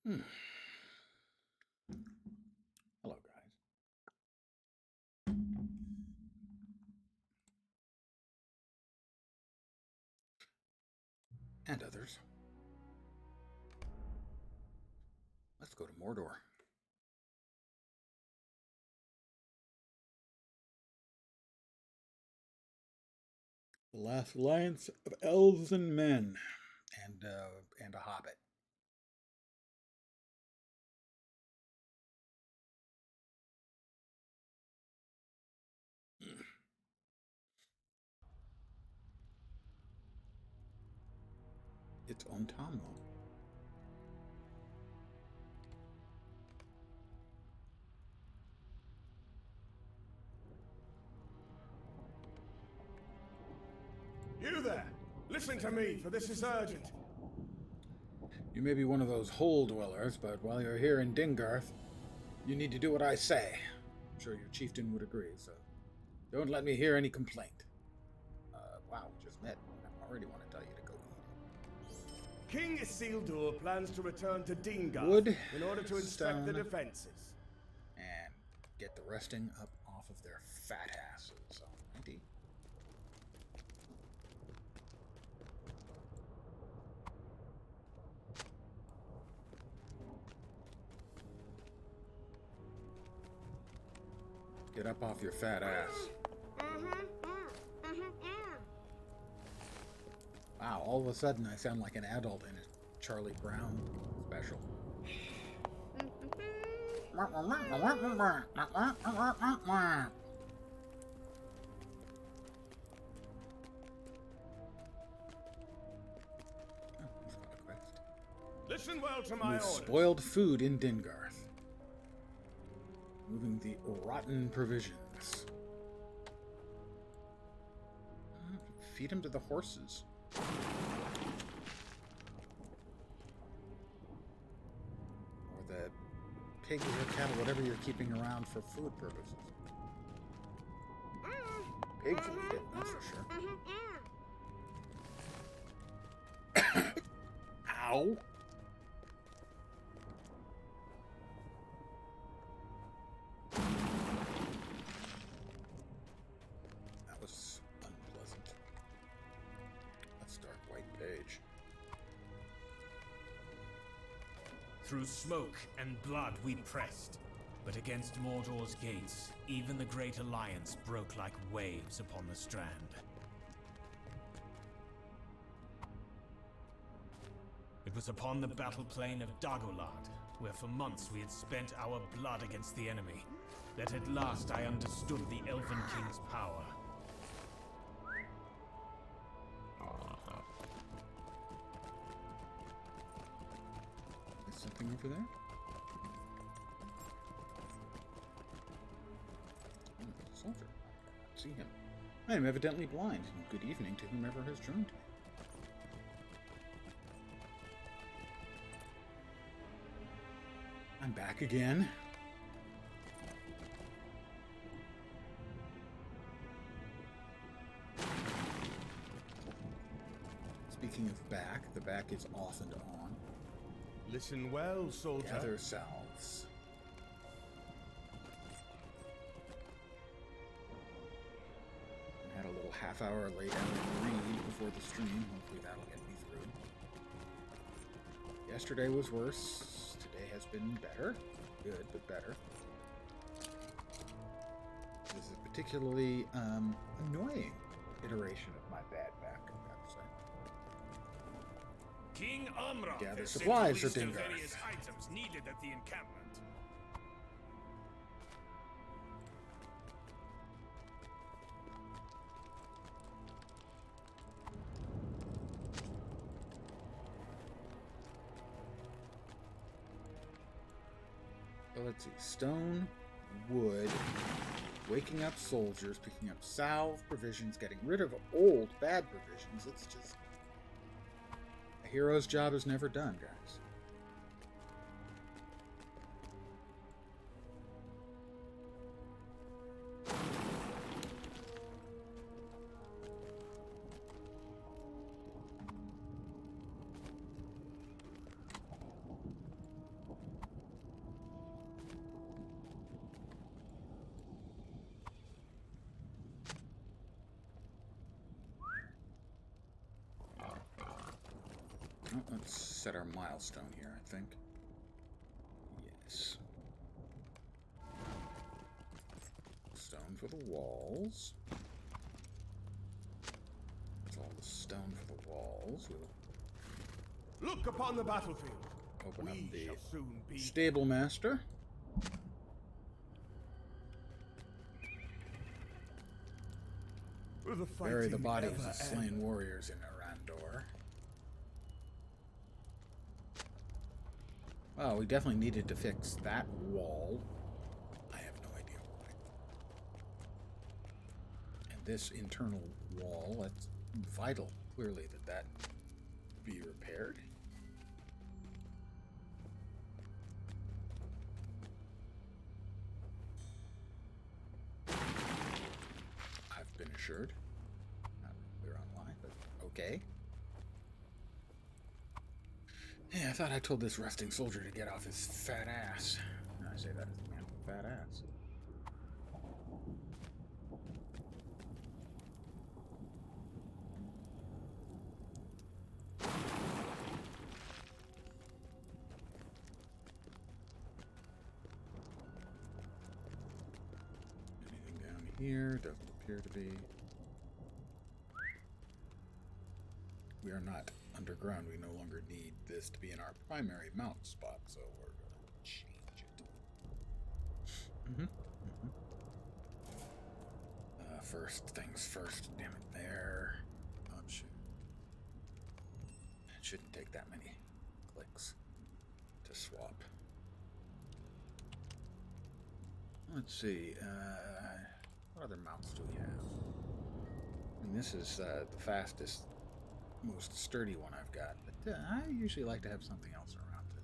Hmm. Hello, guys. And others. Let's go to Mordor. The last alliance of elves and men, and a hobbit. Its own Tommo. You there! Listen to me, for this is urgent. You may be one of those hole dwellers, but while you're here in Dingarth, you need to do what I say. I'm sure your chieftain would agree, so don't let me hear any complaint. Wow, just met. I already want to tell you to go eat it. King Isildur plans to return to Dingarth in order to inspect the defenses. And get the resting up off of their fat asses. Alrighty. Get up off your fat ass. Wow, all of a sudden I sound like an adult in a Charlie Brown special. Listen well to my orders. Spoiled food in Dingarth. Moving the rotten provisions. Feed them to the horses. Or the pigs or cattle, whatever you're keeping around for food purposes. Pigs will eat it, that's for sure. Ow! That was unpleasant. Let's start white page. Through smoke and blood we pressed, but against Mordor's gates, even the Great Alliance broke like waves upon the strand. It was upon the battle plain of Dagorlad, where for months we had spent our blood against the enemy, that at last I understood the Elven King's power. Is something over there? Soldier. I can't see him. I am evidently blind. Good evening to whomever has joined me. I'm back again. Speaking of back, the back is off and on. Listen well, soldier. Gather salves. I had a little half-hour lay down and read before the stream. Hopefully that'll get me through. Yesterday was worse. Today has been better. Good, but better. This is a particularly annoying iteration of my bad back, I have to say. King Amra Gather has supplies sent for a list of Dingarth. various items needed at the encampment. So let's see. Stone, wood, waking up soldiers, picking up salve, provisions, getting rid of old, bad provisions. It's just... a hero's job is never done, guys. set our milestone here, I think. Yes. Stone for the walls. That's all the stone for the walls. We'll look upon the battlefield. open up We shall the soon be stable master. Will the Bury the fighting bodies ever of slain warriors in Arandor. Well, we definitely needed to fix that wall. I have no idea why. And this internal wall, that's vital, clearly, that be repaired. I've been assured. Not clear on why, but okay. Yeah, I thought I told this resting soldier to get off his fat ass. And I say that as a man with a fat ass. Anything down here? Doesn't appear to be. We are not underground. We no longer need this to be in our primary mount spot, so we're going to change it. First things first. Damn it, there. Oh, shoot. It shouldn't take that many clicks to swap. Let's see. What other mounts do we have? I mean, this is the fastest, most sturdy one I've got, but I usually like to have something else around it.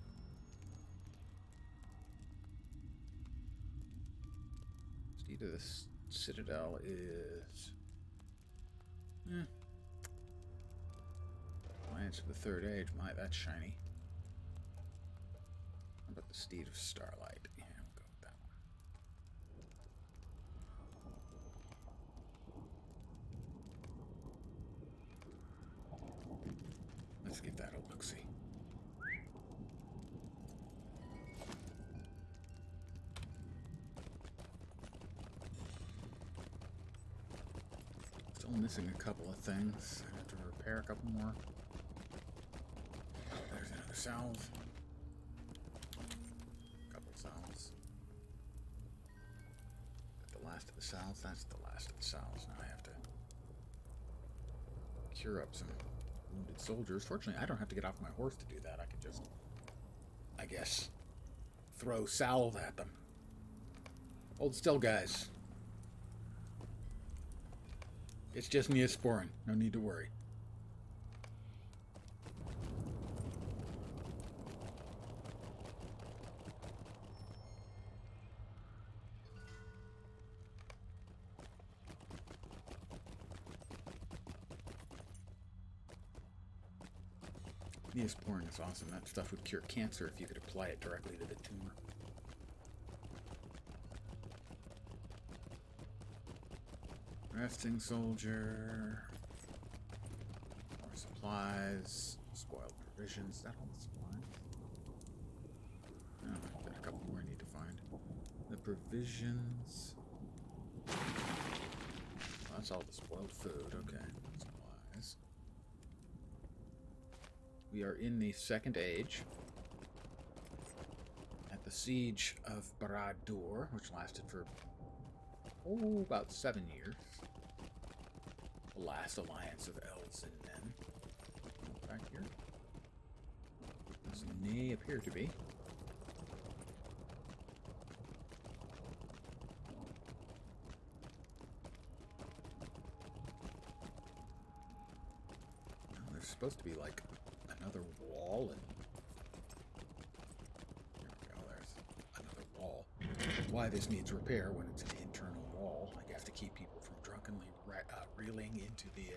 Steed of the Citadel is Lance of the Third Age. My, that's shiny. How about the Steed of Starlight? Yeah, we'll go with that one. Let's give that a look-see. Still missing a couple of things. I have to repair a couple more. There's another salve. A couple salves. The last of the salves? That's the last of the salves. Now I have to cure up some wounded soldiers. Fortunately, I don't have to get off my horse to do that. I can just, I guess, throw salve at them. Hold still, guys. It's just Neosporin. No need to worry. Neosporin is awesome. That stuff would cure cancer if you could apply it directly to the tumor. Resting soldier. More supplies. Spoiled provisions. Is that all the supplies? No, I've got a couple more I need to find. The provisions. Well, that's all the spoiled food. Okay. Supplies. We are in the Second Age. At the siege of Barad-dûr, which lasted for about 7 years. The last alliance of elves and men. Back here. This may appear to be. Well, there's supposed to be like another wall, and here we go. There's another wall. Why this needs repair when it's an internal wall, I guess, to keep people from drunkenly reeling into the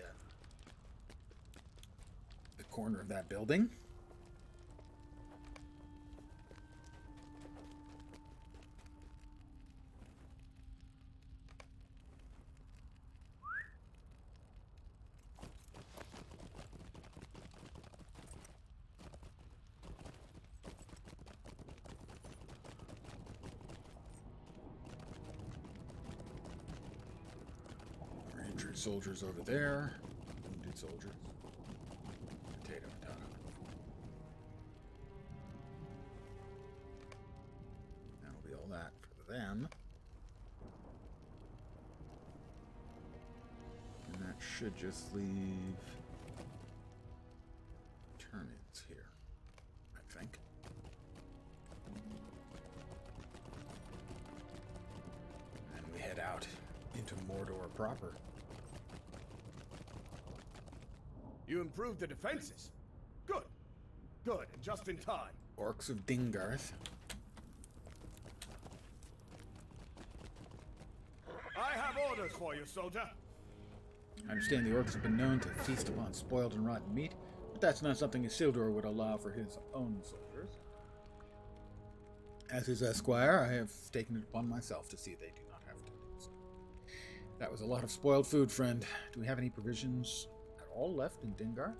corner of that building. Injured soldiers over there. Wounded soldiers. Potato. That'll be all that for them. And that should just leave turn-ins here, I think. And we head out into Mordor proper. You improved the defenses. Good. Good, and just in time. Orcs of Dingarth. I have orders for you, soldier. I understand the orcs have been known to feast upon spoiled and rotten meat, but that's not something Isildur would allow for his own soldiers. As his esquire, I have taken it upon myself to see they do not have to do so. That was a lot of spoiled food, friend. Do we have any provisions at all left in Dingarth?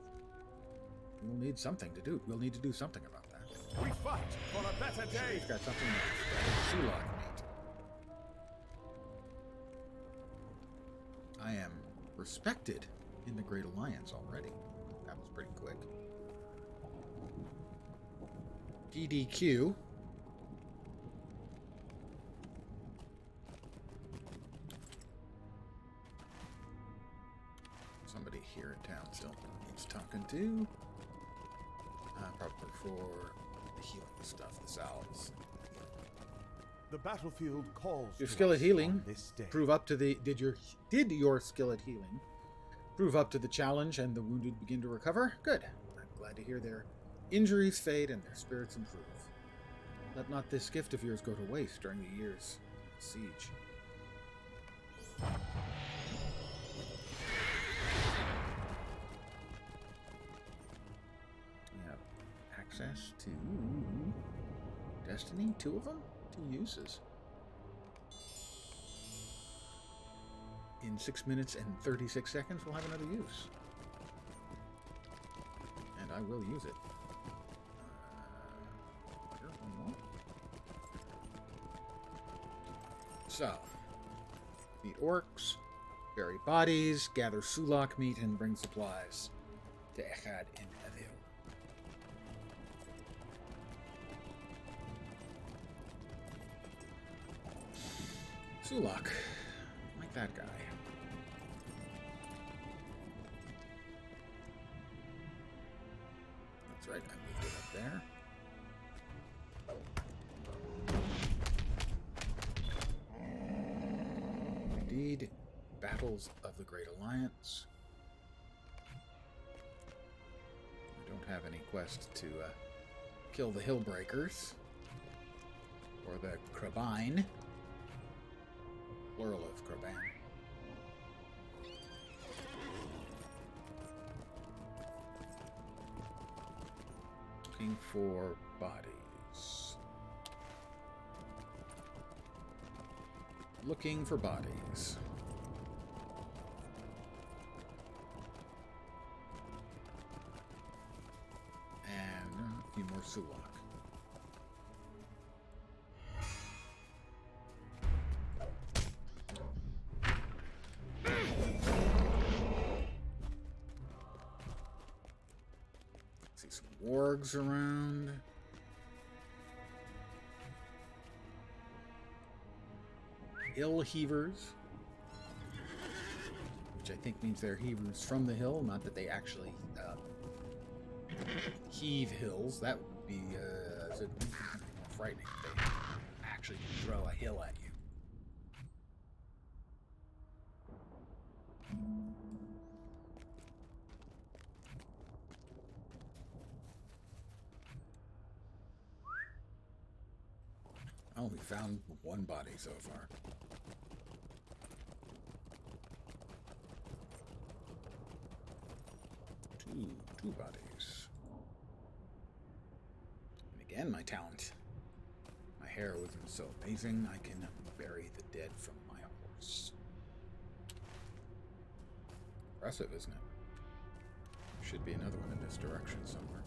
We'll need something to do. We'll need to do something about that. We fight for a better day. He's got something that's Sulak meat. I am respected in the Great Alliance already. That was pretty quick. PDQ. Somebody here in town still needs talking to. Probably for the healing stuff, the salves. The battlefield calls Your to skill at us healing on this day. prove up to the did your skill at healing prove up to the challenge and the wounded begin to recover? Good. I'm glad to hear their injuries fade and their spirits improve. Let not this gift of yours go to waste during the years of siege. We have access to Destiny, 2 of them? 2 uses. In 6 minutes and 36 seconds, we'll have another use. And I will use it. Here, one more. So, meet orcs, bury bodies, gather Sulak meat, and bring supplies to Echad in Evil. Sulak, like that guy. That's right, I moved it up there. Indeed, battles of the Great Alliance. I don't have any quest to kill the Hillbreakers or the Crabine. Plural of Kraban. Looking for bodies. Looking for bodies. And a few more Sulak. See some wargs around. Hill heavers, which I think means they're heavers from the hill, not that they actually heave hills. That would be more frightening if they actually throw a hill at you. Oh, we found one body so far. Two bodies. And again, my talent. My hair wasn't so amazing, I can bury the dead from my horse. Impressive, isn't it? There should be another one in this direction somewhere.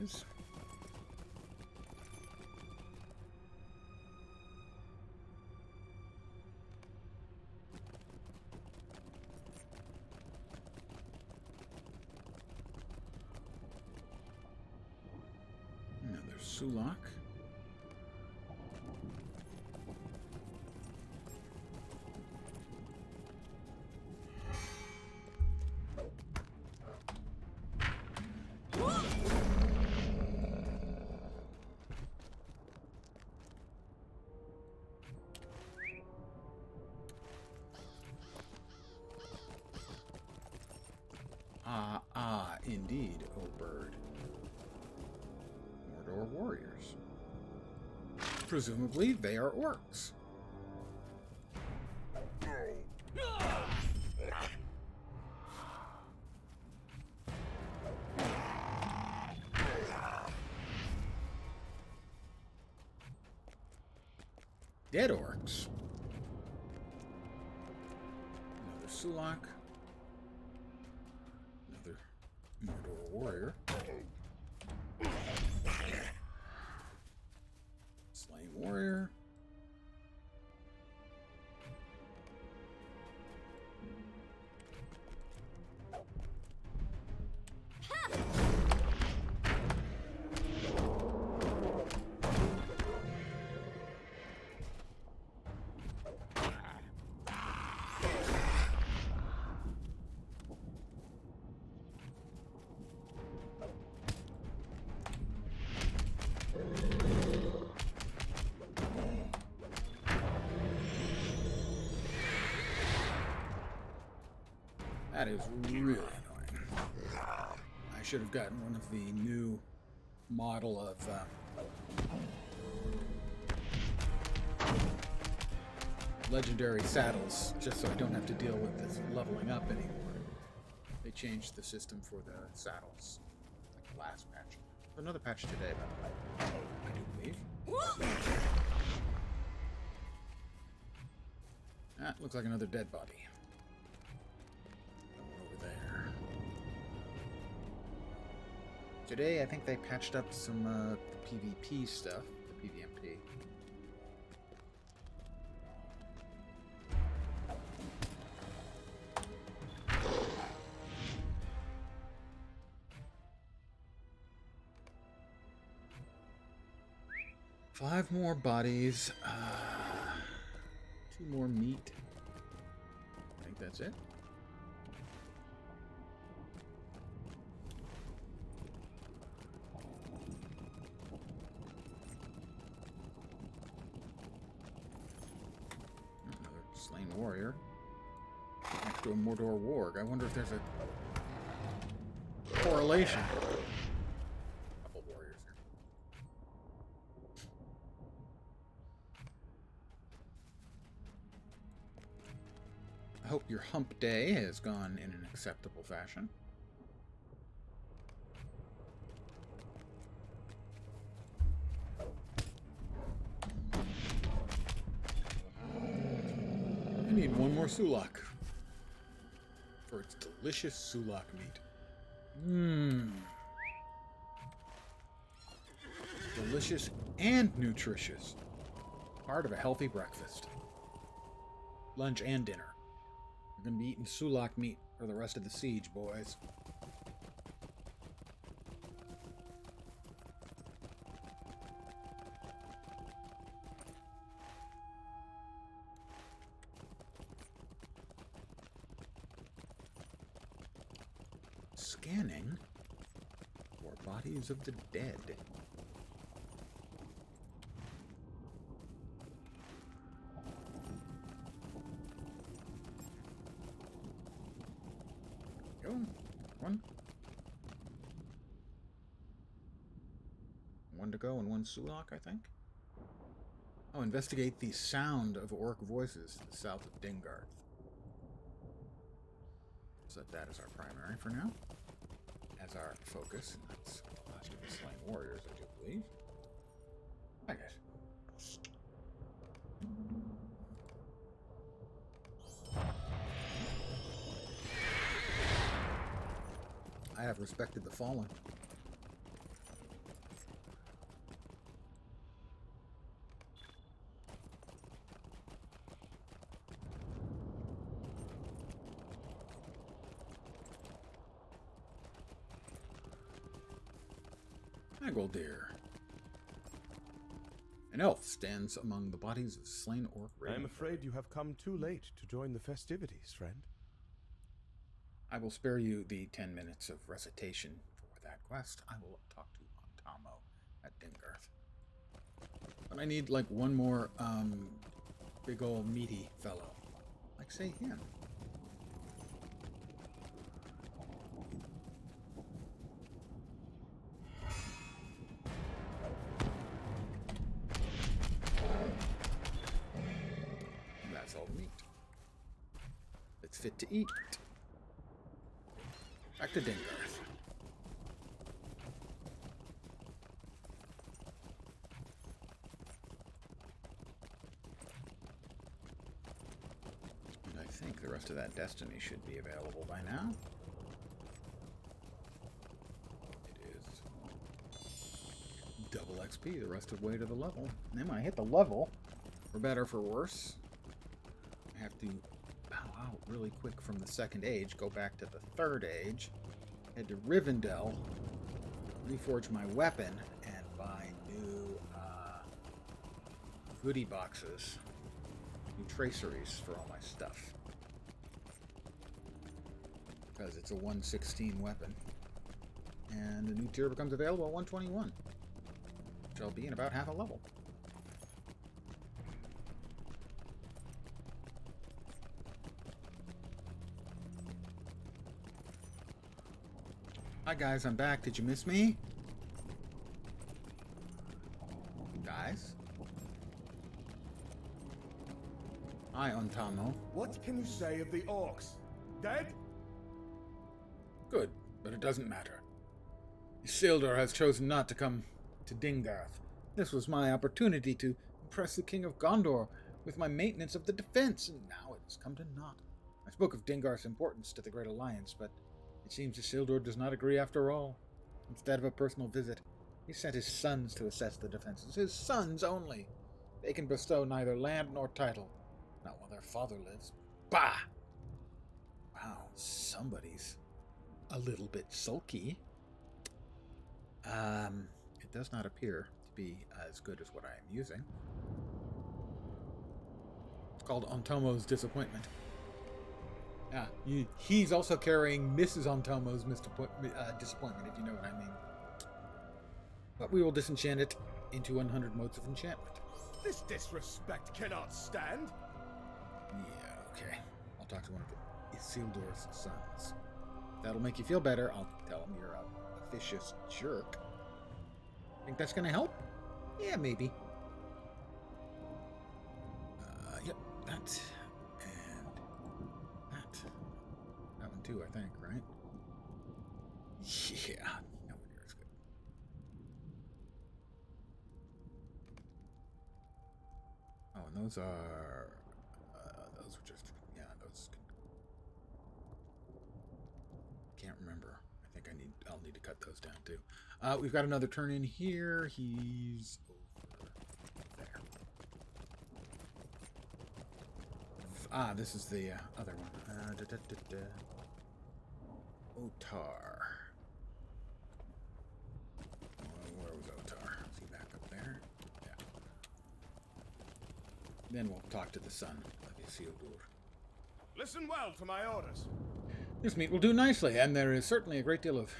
is. Another Sulak. Indeed, O bird. Mordor warriors. Presumably, they are orcs. Dead orcs. Another Sulak. Another Mordor warrior. Slain warrior. That is really annoying. I should have gotten one of the new model of legendary saddles, just so I don't have to deal with this leveling up anymore. They changed the system for the saddles, like the last patch. Another patch today, by the way, I do believe. That looks like another dead body. Today, I think they patched up some the PvP stuff, the PvMP. Five more bodies, 2 more meat. I think that's it. Slain warrior next to a Mordor warg. I wonder if there's a correlation. Couple warriors here. I hope your hump day has gone in an acceptable fashion. I need one more Sulak for its delicious Sulak meat. Mmm. Delicious and nutritious. Part of a healthy breakfast. Lunch and dinner. We're going to be eating Sulak meat for the rest of the siege, boys. Scanning for bodies of the dead. Go. One to go and one Sulak, I think. Oh, investigate the sound of orc voices to the south of Dingarth. Set that as our primary for now. As our focus. That's last of the slain warriors, I do believe. I guess. I have respected the fallen. Barad-dûr. An elf stands among the bodies of slain orc I am raiders. afraid you have come too late to join the festivities, friend. I will spare you the 10 minutes of recitation for that quest. I will talk to Ontamo at Dingarth. But I need, like, one more, big old meaty fellow. Like, say, him. And that's all the meat. It's fit to eat. Back to Dingarth. And I think the rest of that destiny should be available by now. It is double XP the rest of the way to the level. And then when I hit the level, for better or for worse, I have to bow out really quick from the second age, go back to the third age, head to Rivendell, reforge my weapon, and buy new goodie boxes, new traceries for all my stuff. Because it's a 116 weapon. And the new tier becomes available at 121, which I'll be in about half a level. Hi guys, I'm back. Did you miss me? Guys? Hi, Ontamo. What can you say of the orcs? Dead? Good, but it doesn't matter. Isildur has chosen not to come to Dingarth. This was my opportunity to impress the King of Gondor with my maintenance of the defense, and now it has come to naught. I spoke of Dingarth's importance to the Great Alliance, but it seems Isildur does not agree after all. Instead of a personal visit, he sent his sons to assess the defenses. His sons only. They can bestow neither land nor title. Not while their father lives. Bah! Wow, somebody's a little bit sulky. It does not appear to be as good as what I am using. It's called Ontomo's Disappointment. Yeah, he's also carrying Mrs. Ontomo's disappointment, if you know what I mean. But we will disenchant it into 100 modes of enchantment. This disrespect cannot stand. Yeah, okay. I'll talk to one of Isildur's sons. If that'll make you feel better, I'll tell him you're a vicious jerk. Think that's gonna help? Yeah, maybe. Yep, that. That one too, I think, right? Yeah, nowhere near as good. Oh, and those are just, yeah, those. Can't remember. I think I'll need to cut those down too. We've got another turn in here. He's over there. This is the other one. Otar. Where was Otar? Is he back up there? Yeah. Then we'll talk to the son of Isildur. Listen well to my orders. This meat will do nicely, and there is certainly a great deal of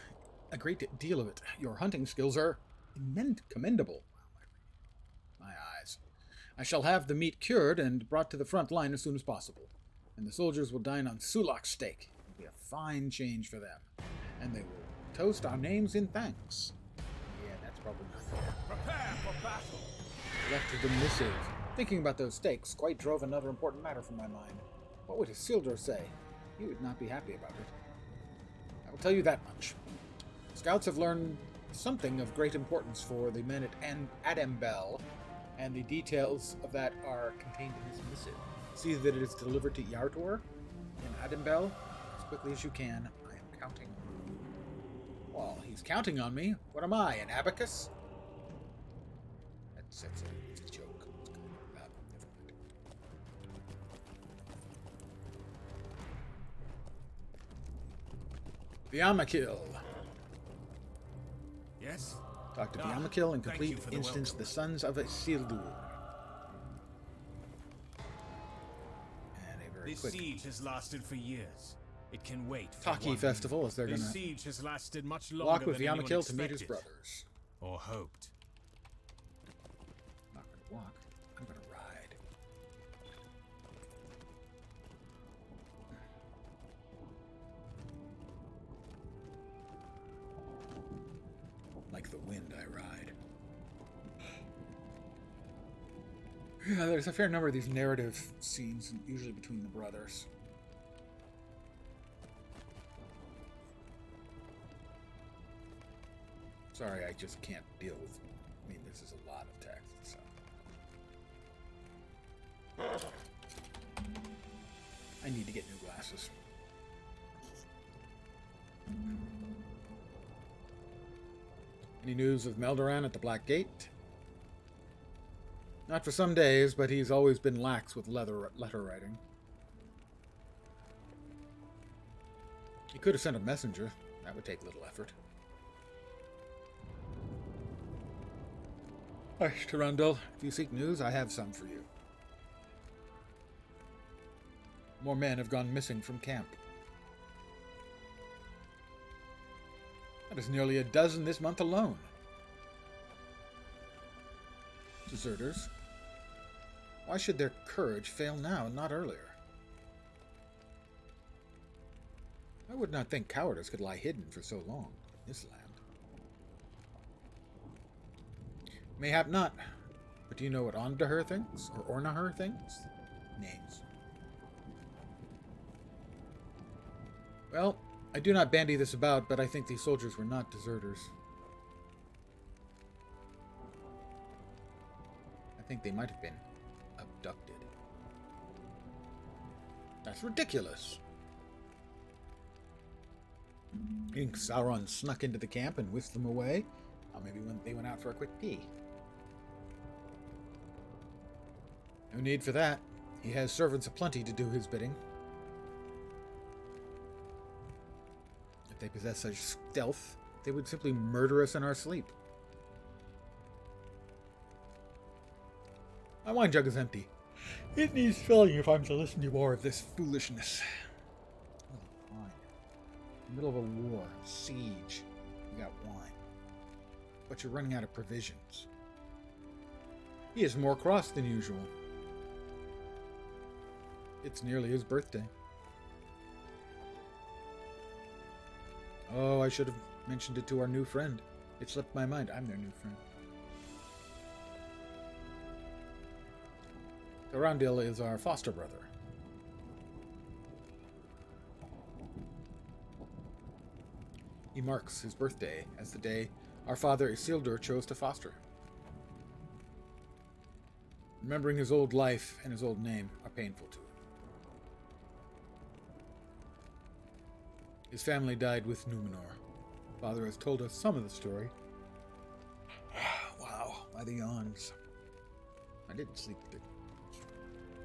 it. Your hunting skills are commendable. My eyes. I shall have the meat cured and brought to the front line as soon as possible, and the soldiers will dine on sulak steak. It will be a fine change for them, and they will toast our names in thanks. Yeah, that's probably not fair. Prepare for battle. Left to the missive. Thinking about those steaks quite drove another important matter from my mind. What would Isildur say? He would not be happy about it. I will tell you that much. Scouts have learned something of great importance for the men at Adambel, and the details of that are contained in this missive. See that it is delivered to Yartor in Adambel as quickly as you can. I am counting on you. Well, he's counting on me. What am I, an abacus? It's a joke. It's good. Never mind. The Amakil. Yes? Talk to Viamakil and thank complete you for the instance welcome. the Sons of Isildur. And a very This quick siege has lasted for years. It can wait for Taki one festival reason. as they're This gonna siege has lasted much longer walk with than anyone Viamakil to meet his expected brothers. or hoped. I'm not gonna walk. I'm gonna ride. Like the wind, I ride. Yeah, there's a fair number of these narrative scenes, usually between the brothers. Sorry, I just can't deal with... I mean, this is a lot of text, so... I need to get new glasses. Any news of Meldoran at the Black Gate? Not for some days, but he's always been lax with letter writing. He could have sent a messenger. That would take little effort. Hush, Tarundel. If you seek news, I have some for you. More men have gone missing from camp. That is nearly a dozen this month alone. Deserters. Why should their courage fail now and not earlier? I would not think cowardice could lie hidden for so long in this land. Mayhap not. But do you know what Ondaher thinks? Or Ornaher thinks? Names. Well, I do not bandy this about, but I think these soldiers were not deserters. I think they might have been abducted. That's ridiculous. Think Sauron snuck into the camp and whisked them away? Or maybe they went out for a quick pee. No need for that. He has servants aplenty to do his bidding. If they possess such stealth, they would simply murder us in our sleep. My wine jug is empty. It needs filling if I'm to listen to more of this foolishness. Oh, wine. In the middle of a war, siege, you got wine. But you're running out of provisions. He is more cross than usual. It's nearly his birthday. Oh, I should have mentioned it to our new friend. It slipped my mind. I'm their new friend. Tarundel is our foster brother. He marks his birthday as the day our father Isildur chose to foster him. Remembering his old life and his old name are painful to him. His family died with Numenor. Father has told us some of the story. Wow, by the yawns. I didn't sleep with it.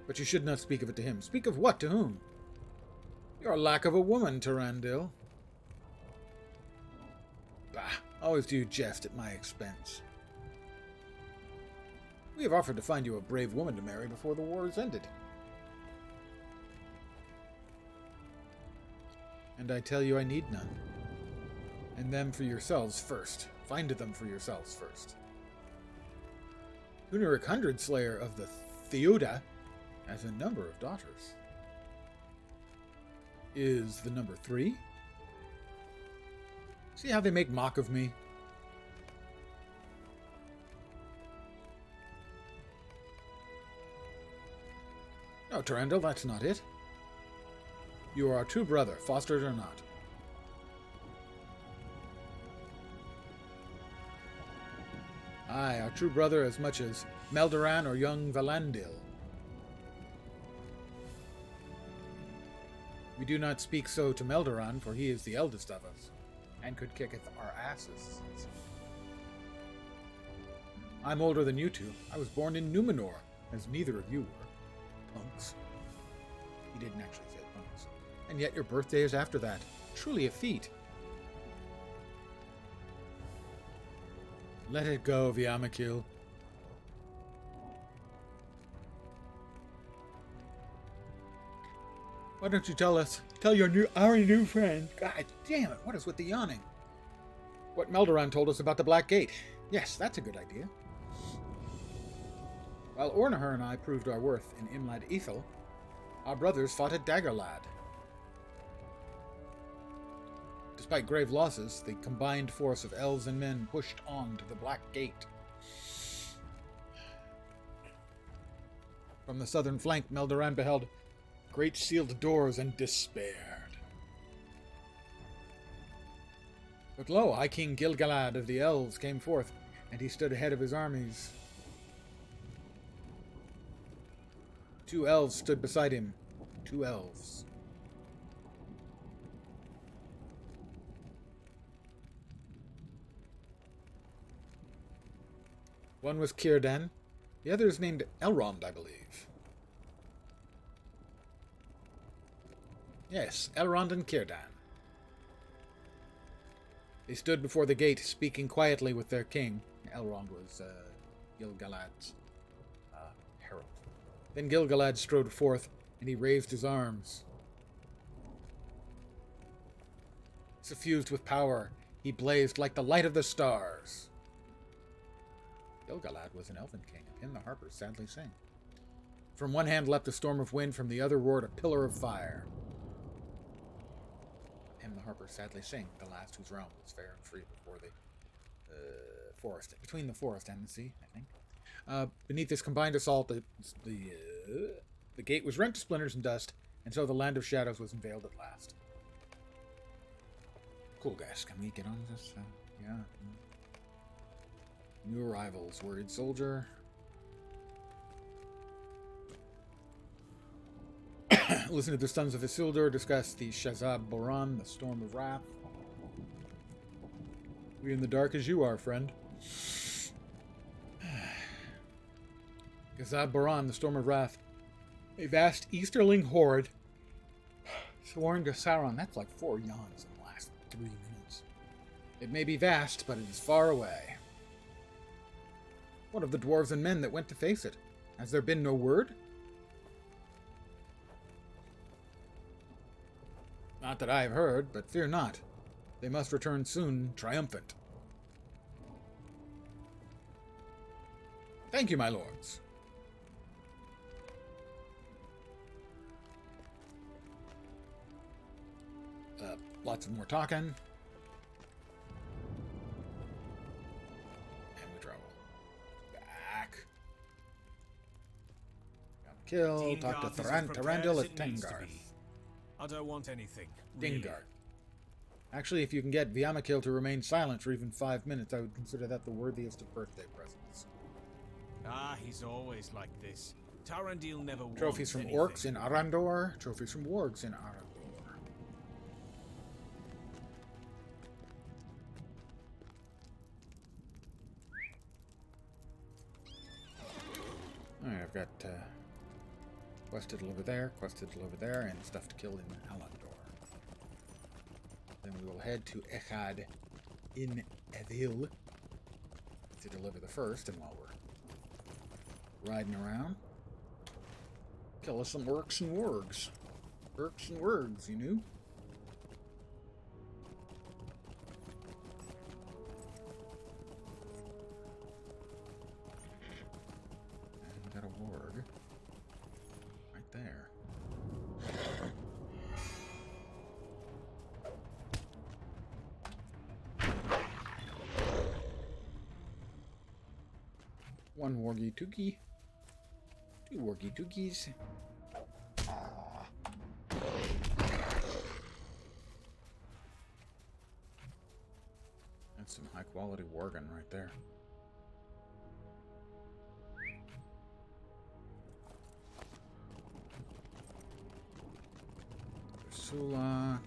But you should not speak of it to him. Speak of what? To whom? Your lack of a woman, Tarundel. Bah, always do you jest at my expense. We have offered to find you a brave woman to marry before the war is ended. And I tell you I need none. And them for yourselves first. Find them for yourselves first. Huneric Hundred Slayer of the Theuda has a number of daughters. Is the number 3? See how they make mock of me? No, Tarundel, that's not it. You are our true brother, fostered or not. Aye, our true brother as much as Meldoran or young Valandil. We do not speak so to Meldoran, for he is the eldest of us, and could kicketh our asses. I'm older than you two. I was born in Numenor, as neither of you were. Punks. He didn't actually say punks. And yet your birthday is after that. Truly a feat. Let it go, Viamakil. Why don't you tell our new friend? God damn it, what is with the yawning? What Meldoran told us about the Black Gate. Yes, that's a good idea. While Ornaher and I proved our worth in Imlad Ethel, our brothers fought at Daggerlad. Despite grave losses, the combined force of elves and men pushed on to the Black Gate. From the southern flank, Meldoran beheld great sealed doors and despaired. But lo, High King Gil-galad of the Elves came forth, and he stood ahead of his armies. 2 elves stood beside him. 2 elves. One was Círdan. The other is named Elrond, I believe. Yes, Elrond and Círdan. They stood before the gate, speaking quietly with their king. Elrond was Gil-galad's herald. Then Gil-galad strode forth, and he raised his arms. Suffused with power, he blazed like the light of the stars. Gil-galad was an elven king, and him the harpers sadly sing. From one hand leapt a storm of wind, from the other roared a pillar of fire. Him the harpers sadly sing, the last whose realm was fair and free before the forest, between the forest and the sea, I think. Beneath this combined assault, the gate was rent to splinters and dust, and so the land of shadows was unveiled at last. Cool, guys. Can we get on with this? Yeah. New arrivals. Worried soldier. Listen to the Sons of Isildur discuss the Shazab Boran, the Storm of Wrath. We in the dark as you are, friend. Shazab Boran, the Storm of Wrath. A vast Easterling horde sworn to Sauron. That's like 4 yawns in the last 3 minutes. It may be vast, but it is far away. What of the dwarves and men that went to face it? Has there been no word? Not that I have heard, but fear not. They must return soon, triumphant. Thank you, my lords. Lots of more talking. And we travel back. Kill, talk to Thranduil at Tengarth. I don't want anything. Dingar. Actually, if you can get Viamakil to remain silent for even 5 minutes, I would consider that the worthiest of birthday presents. Ah, he's always like this. Tarandiel never wants Trophies from anything. orcs in Arandor. Trophies from wargs in Arandor. Alright, I've got quest title over there, and stuff to kill in Alandor. Then we will head to Echad in Evil to deliver the first, and while we're riding around, kill us some orcs and wargs. Orcs and wargs, you know? And got a warg right there. One wargy tookie. 2 wargy tookies. That's some high quality wargun right there. Sulak.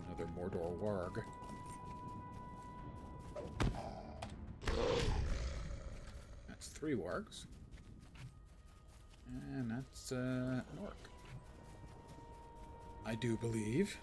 Another Mordor warg. That's 3 wargs. And that's an orc. I do believe.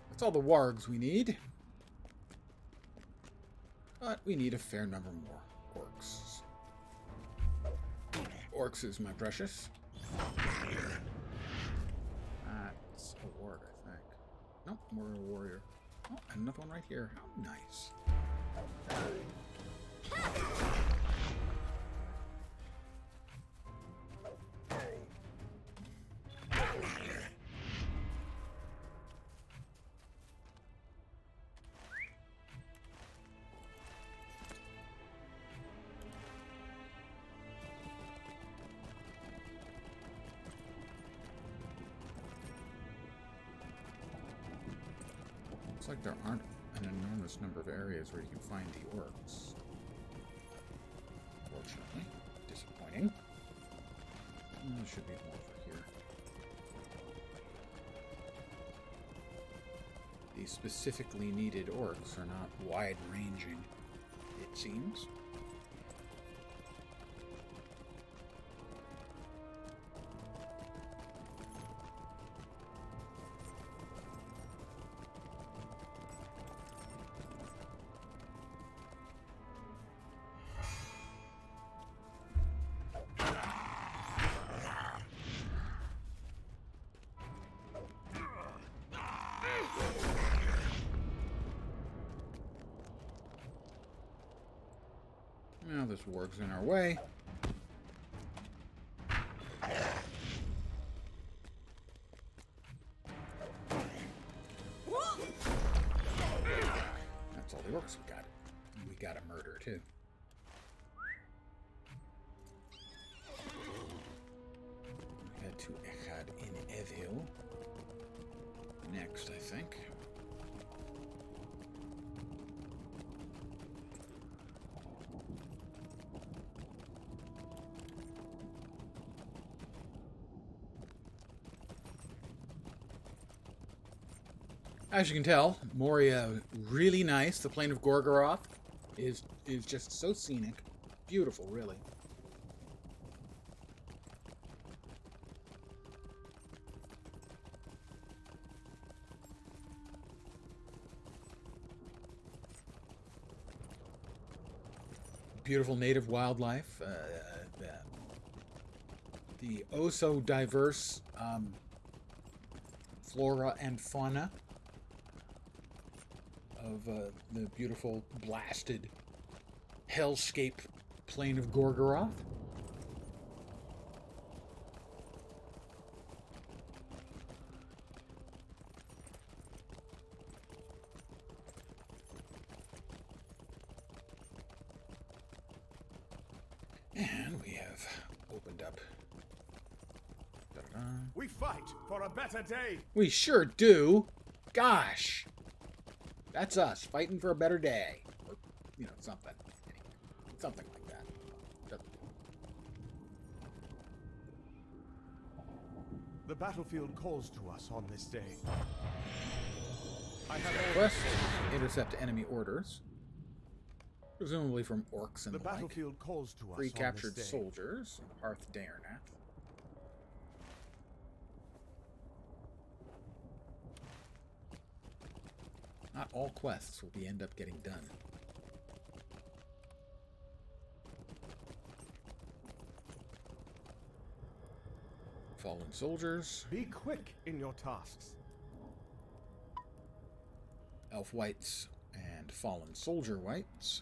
That's all the wargs we need. But we need a fair number more orcs. Orcs is my precious. That's a warg, I think. Nope, we're a warrior. Oh, and another one right here. How nice. Looks like there aren't an enormous number of areas where you can find the orcs. Unfortunately. Disappointing. There should be more over here. These specifically needed orcs are not wide-ranging, it seems. Now this warg's in our way. That's all the orcs we got. We got a murder too. Head to Echad in Evil. Next, I think. As you can tell, Moria really nice. The Plain of Gorgoroth is just so scenic. Beautiful, really. Beautiful native wildlife. The oh-so-diverse flora and fauna of the beautiful, blasted, hellscape Plain of Gorgoroth. And we have opened up. Da-da-da. We fight for a better day. We sure do. Gosh. That's us, fighting for a better day. Or, you know, something. Anyway, something like that. The battlefield calls to us on this day. I have Quest, intercept enemy orders. Presumably from orcs and the the like. battlefield calls to us Free on captured this day. soldiers. Hearth Daernath. Not all quests will end up getting done. Fallen soldiers. Be quick in your tasks. Elf whites and fallen soldier whites.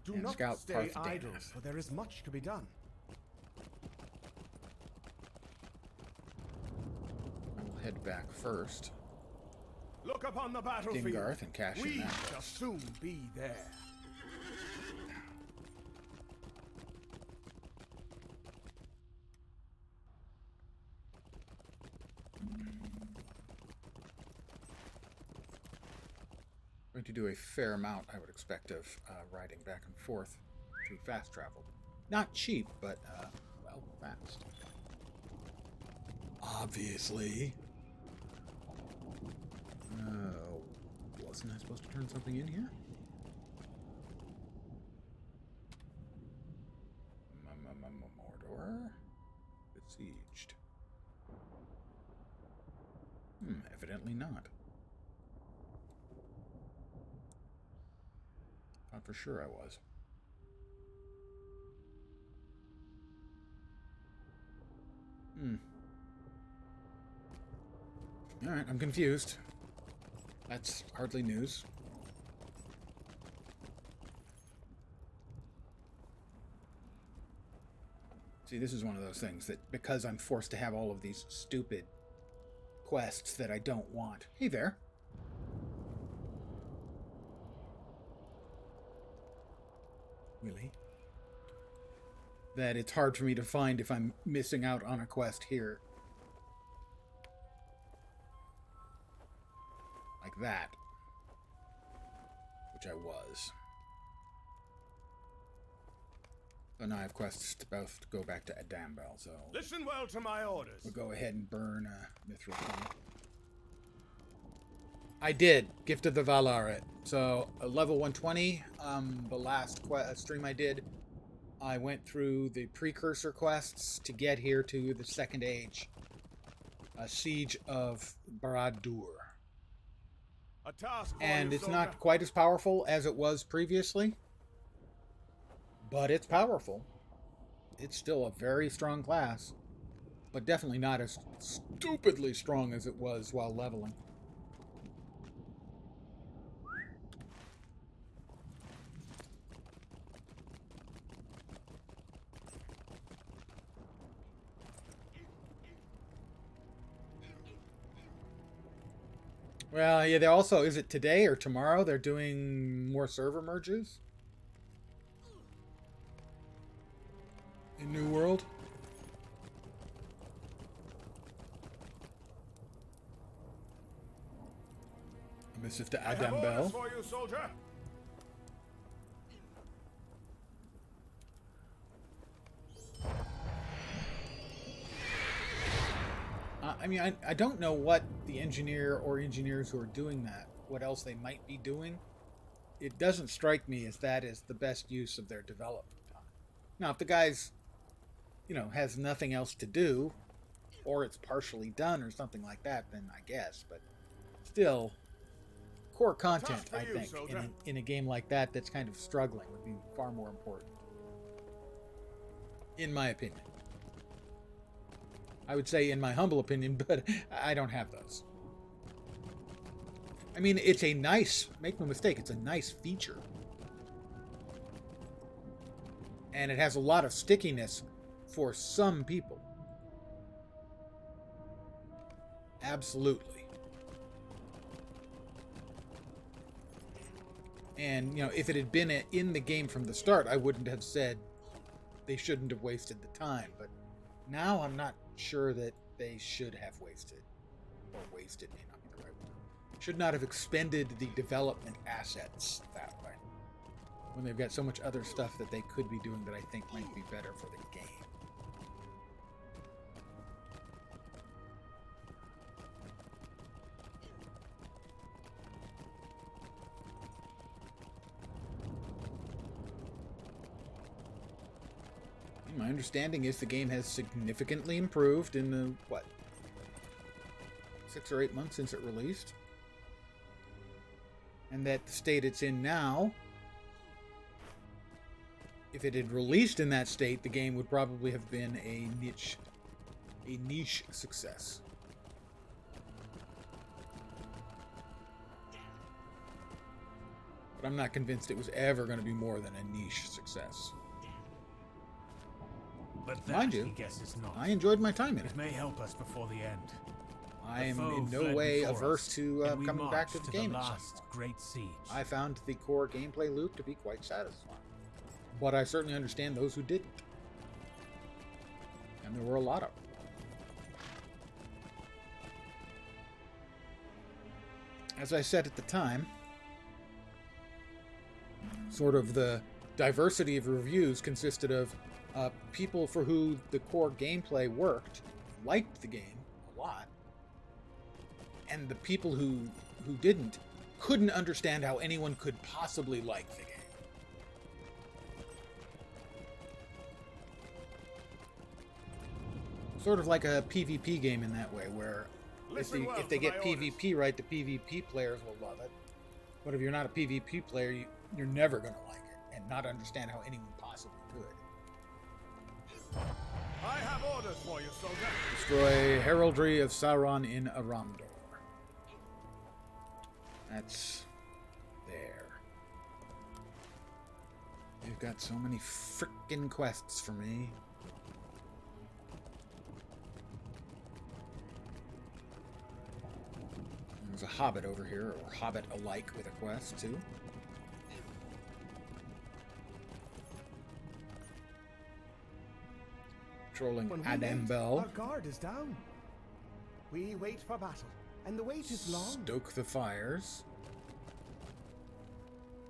Do And not scout stay Hearth idle, Daernath. for there is much to be done. I will head back first. Look upon the battlefield. Dingarth and cash in We that shall quest. soon be there. Going to do a fair amount, I would expect, of riding back and forth through fast travel. Not cheap, but, well, fast. Obviously. Wasn't I supposed to turn something in here? Mordor? Besieged. Evidently not. Thought for sure I was. Alright, I'm confused. That's hardly news. See, this is one of those things that because I'm forced to have all of these stupid quests that I don't want. Hey there. Really? That it's hard for me to find if I'm missing out on a quest here. Like that. Which I was. So now I have quests to both go back to Adambel, so... Listen well to my orders. We'll go ahead and burn Mithril. I did. Gift of the Valaret. So, level 120, the last stream I did, I went through the precursor quests to get here to the Second Age. Siege of Barad-dûr. A task for And you, it's soldier. not quite as powerful as it was previously. But it's powerful. It's still a very strong class. But definitely not as stupidly strong as it was while leveling. Well, yeah, they also, is it today or tomorrow? They're doing more server merges? In New World? A missive to I have orders Adambel. for you, soldier. I mean, I don't know what the engineer or engineers who are doing that, what else they might be doing. It doesn't strike me as that is the best use of their development time. Now, if the guy's, has nothing else to do, or it's partially done or something like that, then I guess. But still, core content, for I you, think, soldier. in a game like that that's kind of struggling would be far more important. In my opinion. I would say in my humble opinion, but I don't have those. I mean, it's a nice, make no mistake, it's a nice feature. And it has a lot of stickiness for some people. Absolutely. And, if it had been in the game from the start, I wouldn't have said they shouldn't have wasted the time. But now I'm not sure that they should have wasted. Or wasted may not be the right word. Should not have expended the development assets that way. When they've got so much other stuff that they could be doing that I think might be better for the game. My understanding is the game has significantly improved in the, 6 or 8 months since it released. And that the state it's in now, if it had released in that state, the game would probably have been a niche success. But I'm not convinced it was ever going to be more than a niche success. But that, Mind you, he guesses not. I enjoyed my time in it. It may help us before the end. I am The foe in no fled way before averse us, to and we coming back to marched the game the at some last point. great siege. I found the core gameplay loop to be quite satisfying. But I certainly understand those who didn't. And there were a lot of them. As I said at the time, sort of the diversity of reviews consisted of people for who the core gameplay worked, liked the game a lot, and the people who who didn't couldn't understand how anyone could possibly like the game. Sort of like a PvP game in that way, where if they get PvP right, the PvP players will love it. But if you're not a PvP player, you're never going to like it and not understand how anyone possibly could. I have orders for you, soldier. Destroy Heraldry of Sauron in Aramdor. That's there. You've got so many frickin' quests for me. There's a hobbit over here, or hobbit alike with a quest, too. Trolling Adambel. Our guard is down. We wait for battle, and the wait is long. Stoke the fires.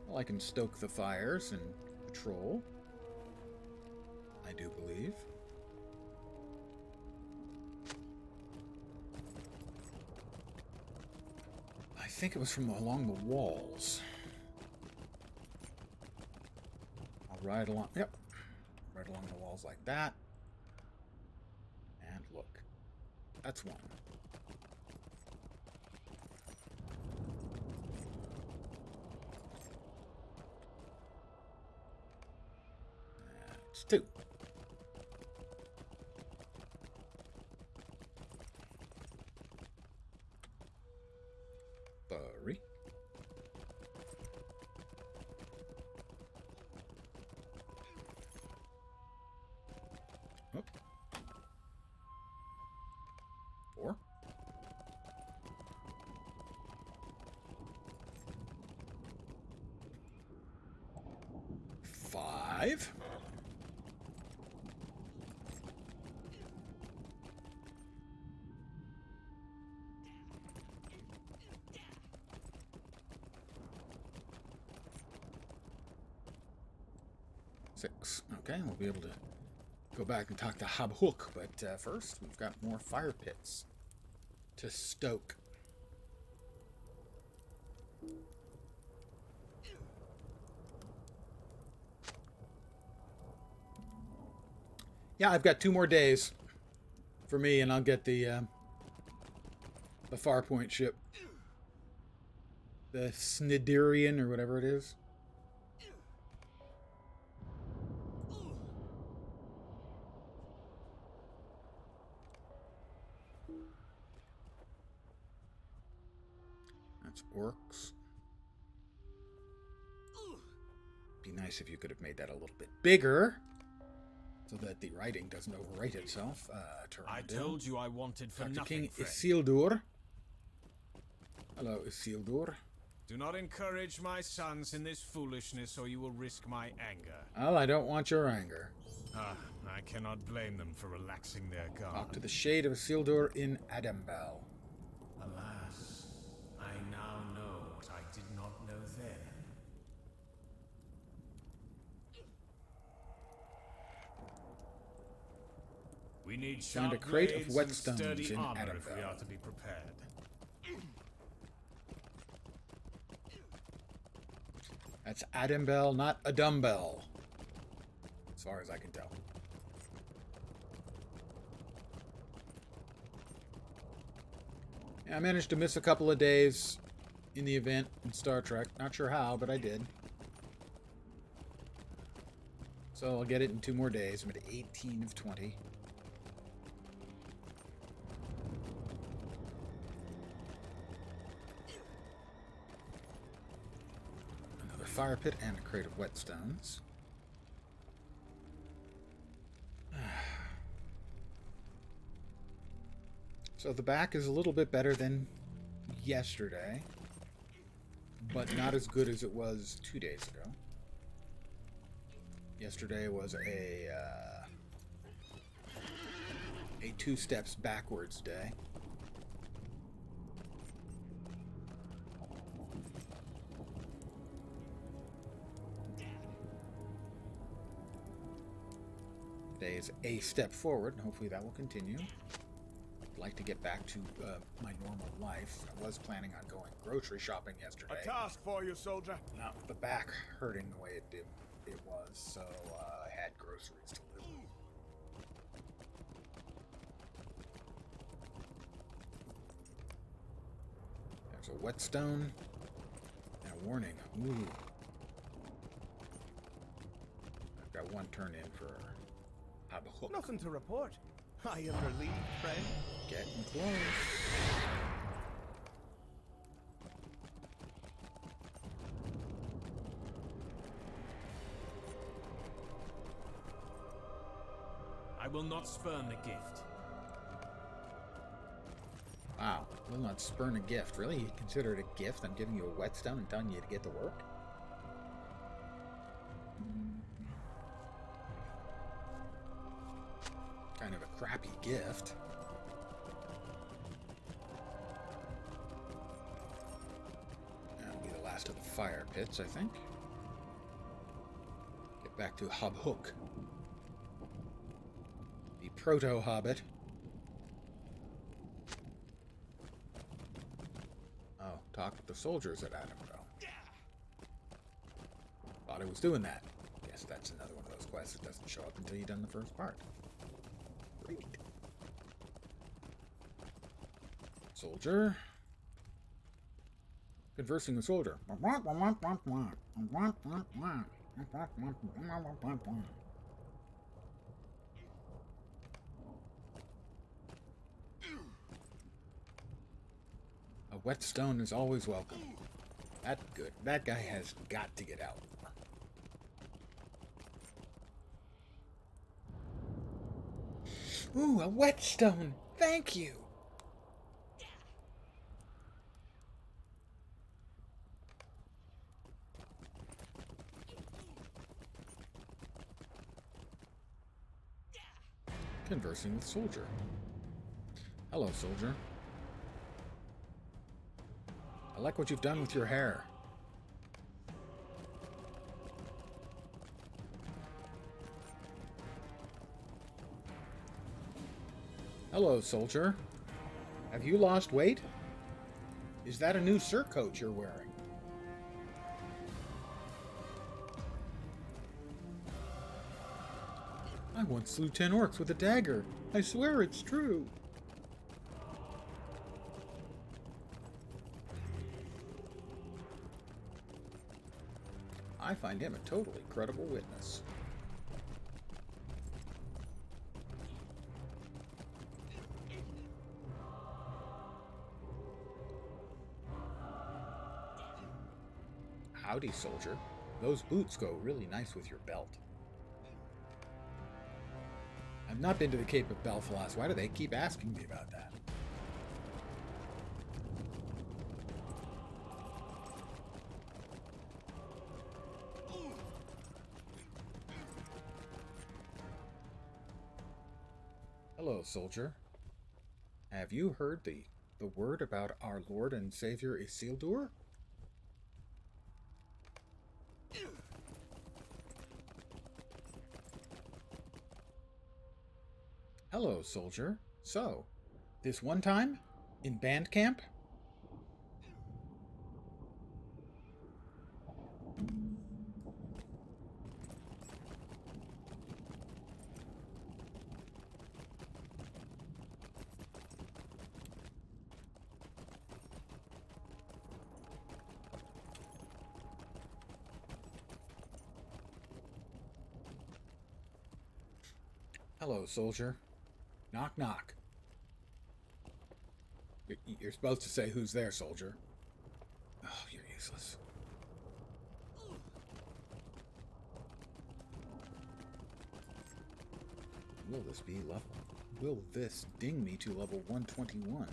Well, I can stoke the fires and patrol. I do believe. I think it was from along the walls. I'll ride along. Yep. Right along the walls like that. And look. That's one. That's two. Three. Oh. Four. Five. Six. Okay, we'll be able to go back and talk to Habhook, but first we've got more fire pits to stoke. Yeah, I've got 2 more days for me, and I'll get the Farpoint ship, the Sniderian or whatever it is. That's orcs. Be nice if you could have made that a little bit bigger, so that the writing doesn't overwrite itself. I told you I wanted for Dr. nothing, King friend. Isildur. Hello, Isildur. Do not encourage my sons in this foolishness, or you will risk my anger. Well, I don't want your anger. I cannot blame them for relaxing their guard. Talk to the shade of Isildur in Adambel. Alas, I now know what I did not know then. We need Find a sharp crate of blades whetstones and sturdy in armor if we Adambel. are to be prepared. That's Adambel, not a dumbbell. As far as I can tell. Yeah, I managed to miss a couple of days in the event in Star Trek. Not sure how, but I did. So I'll get it in 2 more days. I'm at 18 of 20. Another fire pit and a crate of whetstones. So the back is a little bit better than yesterday, but not as good as it was 2 days ago. Yesterday was a 2 steps backwards day. Today is a step forward, and hopefully that will continue. like to get back to my normal life. I was planning on going grocery shopping yesterday. A task for you, soldier. Now, the back hurting the way it was, so I had groceries to live. There's a whetstone and a warning. Ooh. I've got one turn in for hook. Nothing to report. I am relieved, friend. Getting close. I will not spurn the gift. Wow, will not spurn a gift. Really? You consider it a gift? I'm giving you a whetstone and telling you to get to work? Kind of a crappy gift. That'll be the last of the fire pits, I think. Get back to Hook. The proto-hobbit. Oh, talk with the soldiers at Adamgo. Thought I was doing that. Guess that's another one of those quests that doesn't show up until you've done the first part. Great. Soldier. Conversing with soldier. A whetstone is always welcome. That's good. That guy has got to get out. Ooh, a whetstone! Thank you! Conversing with soldier. Hello, soldier. I like what you've done with your hair. Hello, soldier. Have you lost weight? Is that a new surcoat you're wearing? I once slew 10 orcs with a dagger. I swear it's true. I find him a totally credible witness. Howdy, soldier. Those boots go really nice with your belt. I've not been to the Cape of Belfast. Why do they keep asking me about that? Hello, soldier. Have you heard the word about our Lord and Savior Isildur? Hello, soldier. So, this one time? In band camp? Hello, soldier. Knock, knock. You're supposed to say, who's there, soldier? Oh, you're useless. Will this be level? Will this ding me to level 121?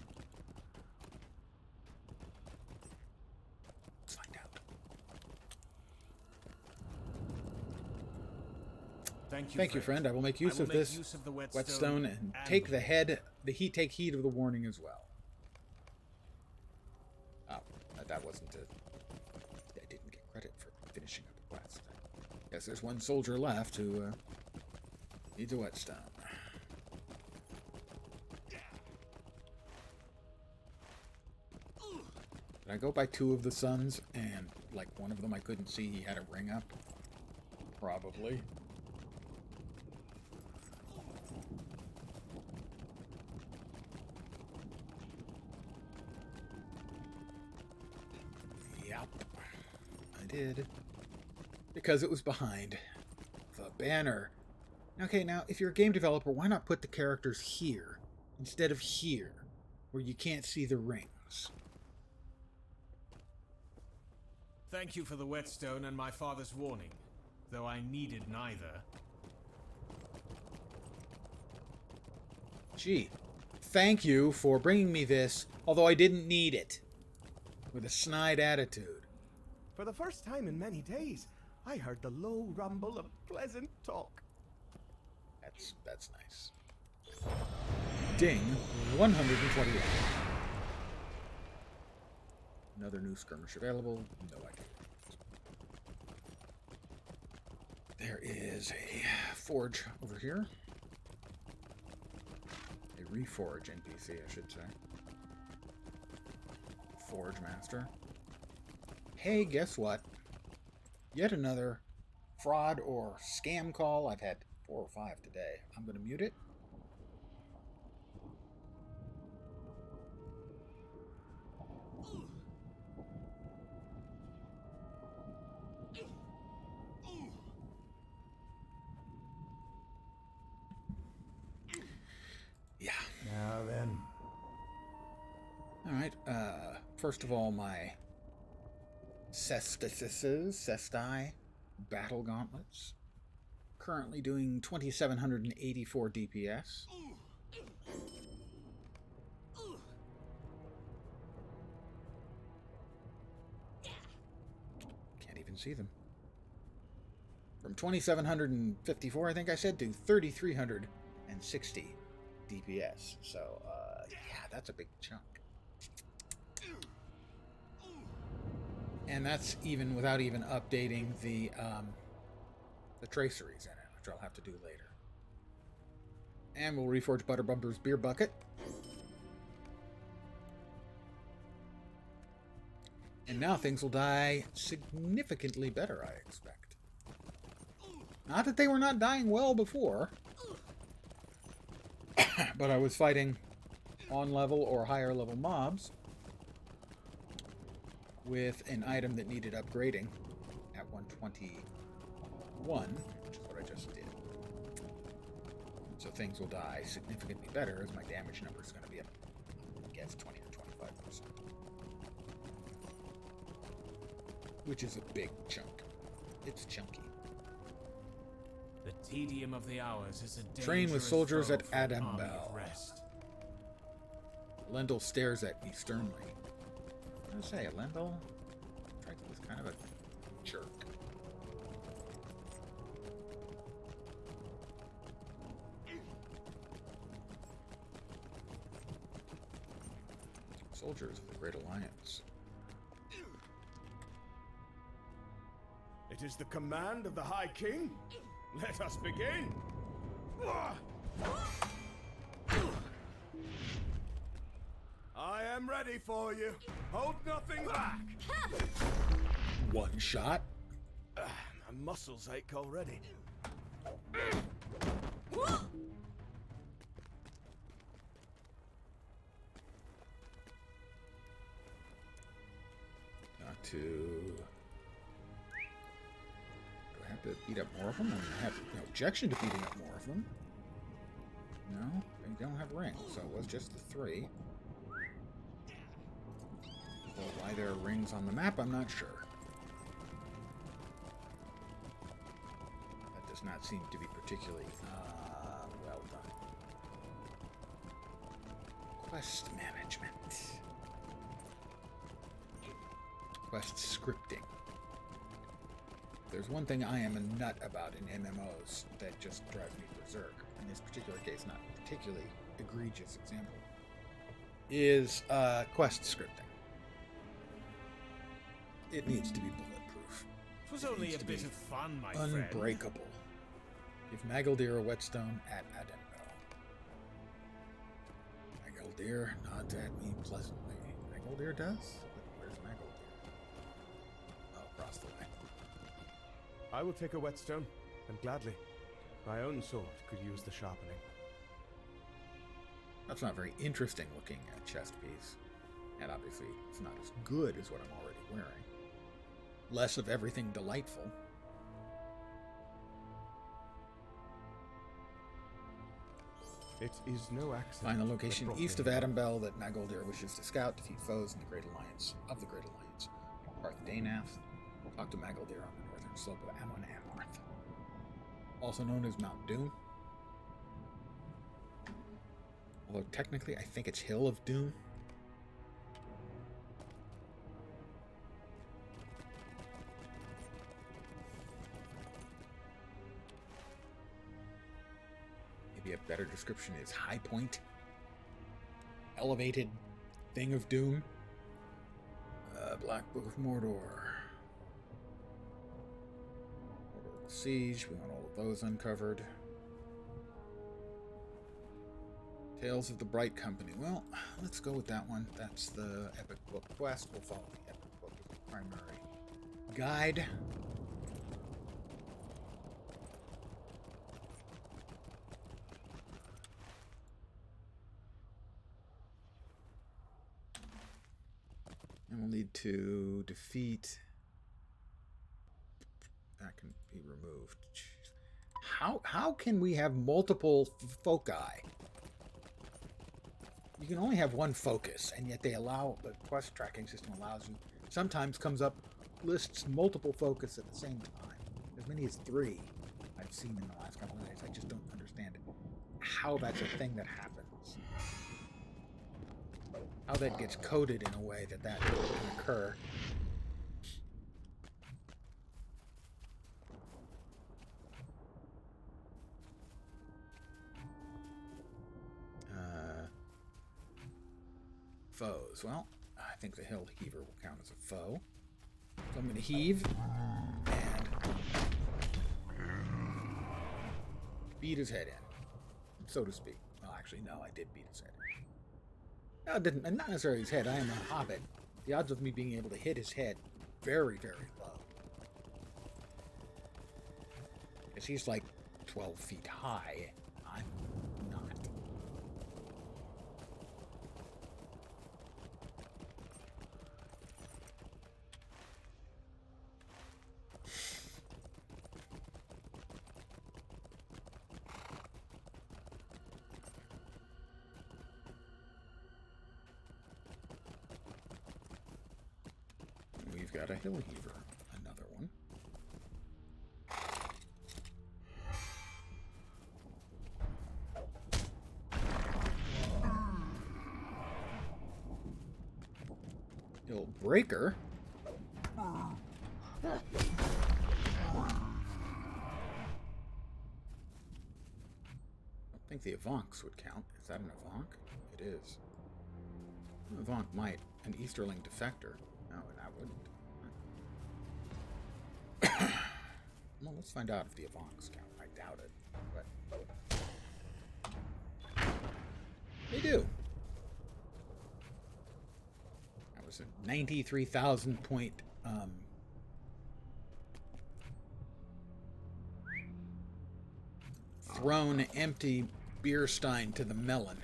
Let's find out. Thank you, friend. I will make use of this whetstone and take the head. Take heed of the warning as well. Oh, that wasn't it. I didn't get credit for finishing up a quest. Guess there's one soldier left who needs a whetstone. Did I go by 2 of the suns and, like, one of them I couldn't see he had a ring up? Probably. Yep. I did. Because it was behind the banner. Okay, now, if you're a game developer, why not put the characters here instead of here, where you can't see the rings? Thank you for the whetstone and my father's warning, though I needed neither. Gee, thank you for bringing me this, although I didn't need it. With a snide attitude. For the first time in many days, I heard the low rumble of pleasant talk. That's nice. Ding, 128. Another new skirmish available. No idea. There is a forge over here. A reforge NPC, I should say. Forge master. Hey, guess what? Yet another fraud or scam call. I've had 4 or 5 today. I'm going to mute it. Yeah. Now then. All right. First of all, my Cesti battle gauntlets. Currently doing 2,784 DPS. Can't even see them. From 2,754, I think I said, to 3,360 DPS. So, yeah, that's a big chunk. And that's even without even updating the traceries in it, which I'll have to do later. And we'll reforge Butterbumper's beer bucket. And now things will die significantly better, I expect. Not that they were not dying well before, but I was fighting on-level or higher-level mobs with an item that needed upgrading at 121, which is what I just did. So things will die significantly better, as my damage number is going to be up, I guess, 20 to 25%. Which is a big chunk. It's chunky. The tedium of the hours is a dangerous Train with soldiers foe at for an army Adambel. of rest. Lendl stares at me sternly. I was gonna say, Lendl was kind of a jerk. Soldiers of the Great Alliance. It is the command of the High King. Let us begin. I am ready for you. Hold nothing back. One shot. My muscles ache already. Not to... Do I have to beat up more of them? I have no objection to beating up more of them. No, they don't have rings, so it was just the 3. Well, why there are rings on the map, I'm not sure. That does not seem to be particularly well done. Quest management. Quest scripting. There's one thing I am a nut about in MMOs that just drives me berserk. In this particular case, not a particularly egregious example, is quest scripting. It needs to be bulletproof. It was only a bit of fun, my friend. Unbreakable. Give Barad-dûr a whetstone at Adambel. Barad-dûr nods at me pleasantly. Barad-dûr does? Where's I will take a whetstone, and gladly. My own sword could use the sharpening. That's not very interesting looking chest piece. And obviously, it's not as good as what I'm already wearing. Less of everything delightful. It is no accident. Find the location east of Adambel that Nagoldir wishes to scout, defeat foes in the Great Alliance Parth Danath. Talk to Nagoldir on the northern slope of Amon Amarth, also known as Mount Doom. Although technically, I think it's Hill of Doom. Maybe a better description is High Point. Elevated Thing of Doom. Black Book of Mordor. Mordor Siege. We want all of those uncovered. Tales of the Bright Company. Well, let's go with that one. That's the Epic Book quest. We'll follow the Epic Book as the primary guide. And we'll need to defeat... That can be removed. Jeez. How can we have multiple foci? You can only have one focus, and yet they allow, the quest tracking system allows you, sometimes comes up, lists multiple focus at the same time. As many as 3 I've seen in the last couple of days. I just don't understand how that's a thing that happens. How that gets coded in a way that that can occur. Foes. Well, I think the Hill Heaver will count as a foe. So I'm going to heave and beat his head in, so to speak. Well, actually, no, I did beat his head in. No, it didn't. Not necessarily his head. I am a hobbit. The odds of me being able to hit his head very, very low. Because he's like 12 feet high. I'm not. We've got a Hill Heaver, another one. Hill Breaker. I think the Avonks would count. Is that an Avonk? It is. An Avonk might. An Easterling Defector. No, that wouldn't. Well, let's find out if the Avonks count. I doubt it, but they do. That was a 93,000 point thrown empty beer stein to the melon.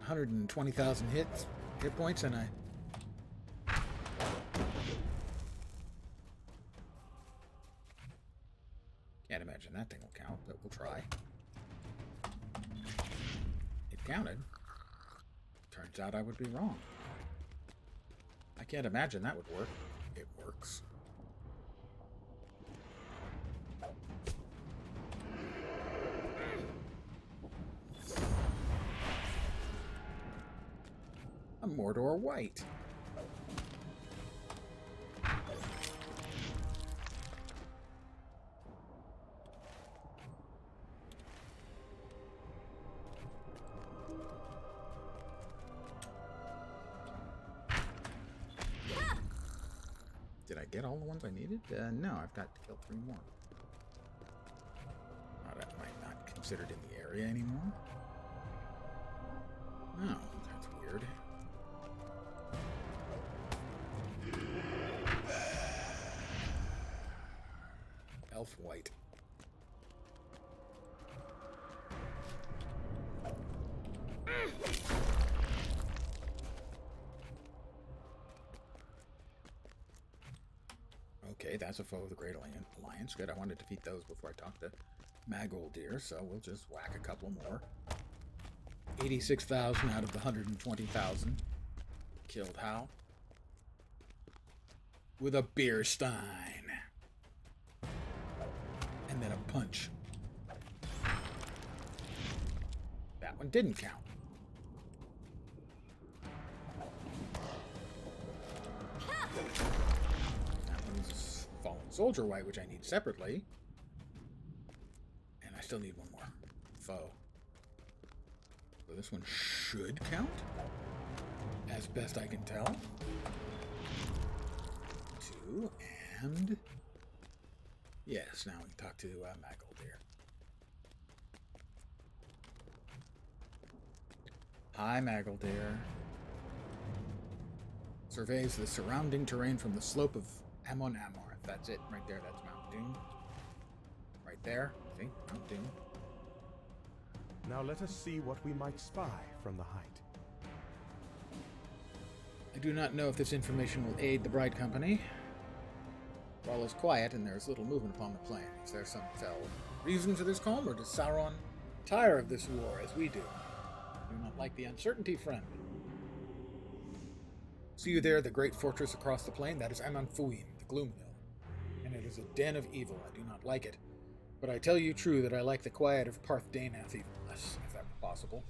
$120,000 hit points, and I can't imagine that thing will count, but we'll try. It counted. Turns out I would be wrong. I can't imagine that would work. It works. A Mordor White. Did I get all the ones I needed? No, I've got to kill 3 more. Oh, that might not considered in the area anymore. Oh, that's weird. Elf white. Okay, that's a foe of the Great Alliance. Good, I want to defeat those before I talk to Barad-dûr, so we'll just whack a couple more. 86,000 out of the 120,000. Killed how? With a beer stein. And then a punch. That one didn't count. That one's fallen soldier white, which I need separately. And I still need one more foe. So this one should count, as best I can tell. 2, and yes, now we can talk to Barad-dûr. Hi, Barad-dûr. Surveys the surrounding terrain from the slope of Amon Amarth. That's it, right there. That's Mount Doom. Right there. See, Mount Doom. Now let us see what we might spy from the height. I do not know if this information will aid the Bright Company. All is quiet, and there is little movement upon the plain. Is there some fell reason for this calm, or does Sauron tire of this war as we do? I do not like the uncertainty, friend. See you there, the great fortress across the plain? That is Amanfuin, the Gloom Hill. And it is a den of evil. I do not like it. But I tell you true that I like the quiet of Parth Danath even less, if that were possible.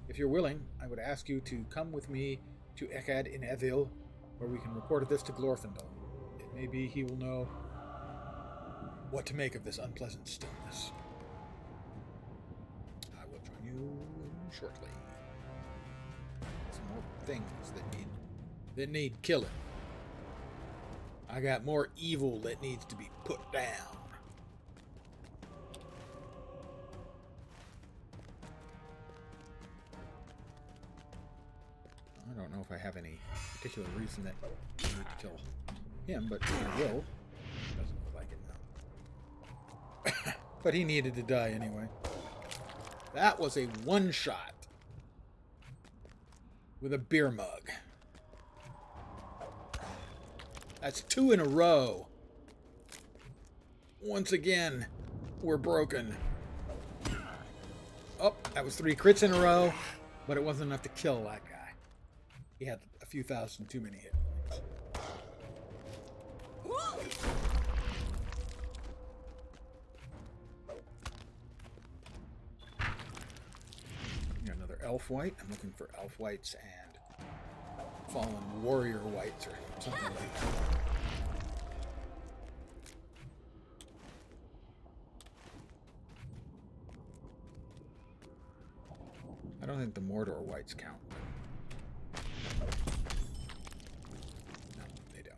If you're willing, I would ask you to come with me to Ekad in Evil, where we can report this to Glorfindel. It may be he will know what to make of this unpleasant stillness. I will join you shortly. Some more things that need killing. I got more evil that needs to be put down. I don't know if I have any particular reason that I need to kill him, but I will. Doesn't look like it now. But he needed to die anyway. That was a one-shot with a beer mug. That's 2 in a row. Once again, we're broken. Oh, that was 3 crits in a row, but it wasn't enough to kill that guy. He had a few thousand too many hit points. Got another elf white. I'm looking for elf whites and fallen warrior whites or something like that. I don't think the Mordor whites count. No, they don't.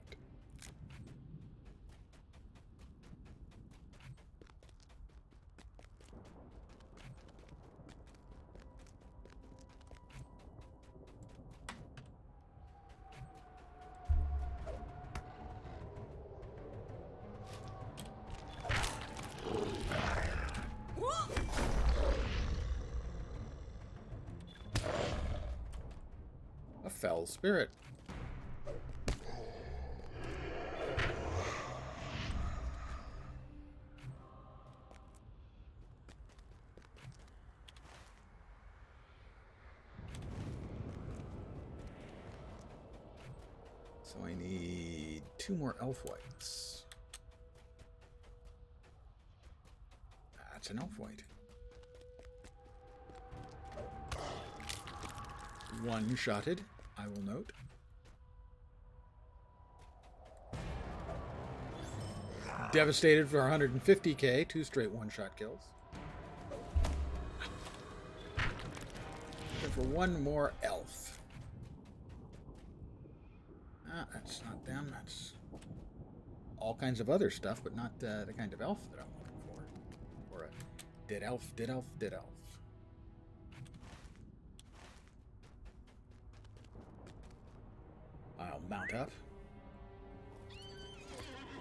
A fell spirit. So I need 2 more elf whites. That's an elf white. One-shotted, I will note. Devastated for 150k, 2 straight one-shot kills. Looking for 1 more elf. Ah, that's not them, that's all kinds of other stuff, but not the kind of elf that I'm looking for. Or a Did elf, did elf, did elf. I'll mount up.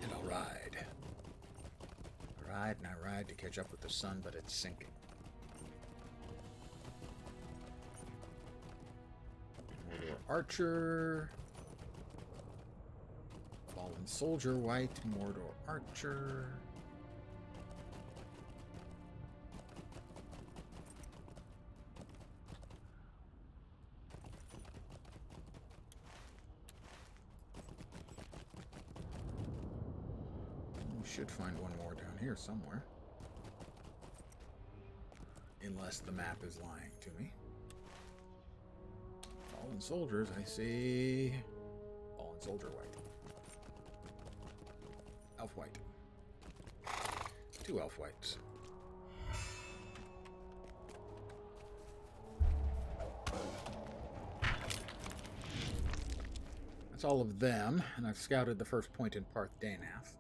And I'll ride. I ride and I ride to catch up with the sun, but it's sinking. Mordor Archer. Fallen Soldier, white. Mordor Archer. We should find one more down here somewhere. Unless the map is lying to me. Fallen Soldiers, I see. Fallen Soldier white. Elf white. 2 elf whites. That's all of them, and I've scouted the first point in Parth Danath.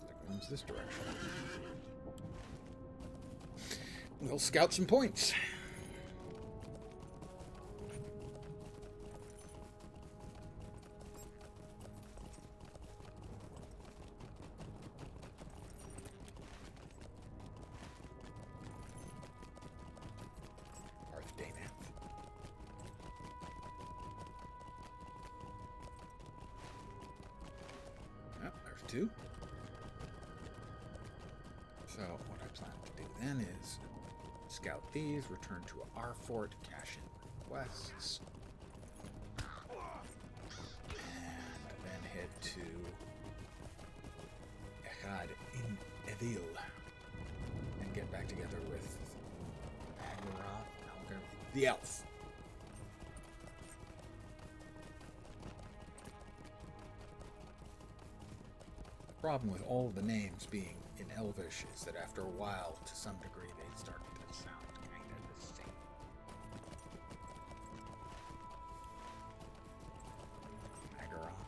It runs this direction. We'll scout some points. Parth Danath. Oh, there's 2. So what I plan to do then is scout these, return to our fort, cash in requests, and then head to Echad in Evil and get back together with Agarath, the elf. The problem with all of the names being in Elvish is that after a while, to some degree, they start to sound kind of the same. Agarath.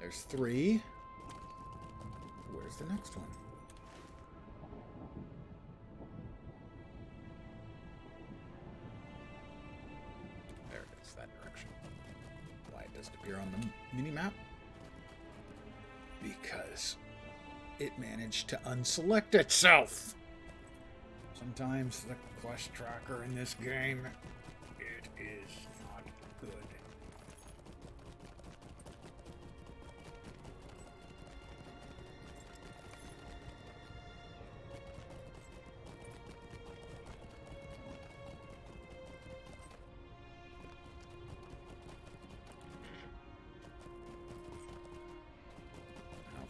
There's 3. Where's the next one? There it is, that direction. Why it doesn't appear on the mini-map? Because it managed to unselect itself. Sometimes the quest tracker in this game, it is not good.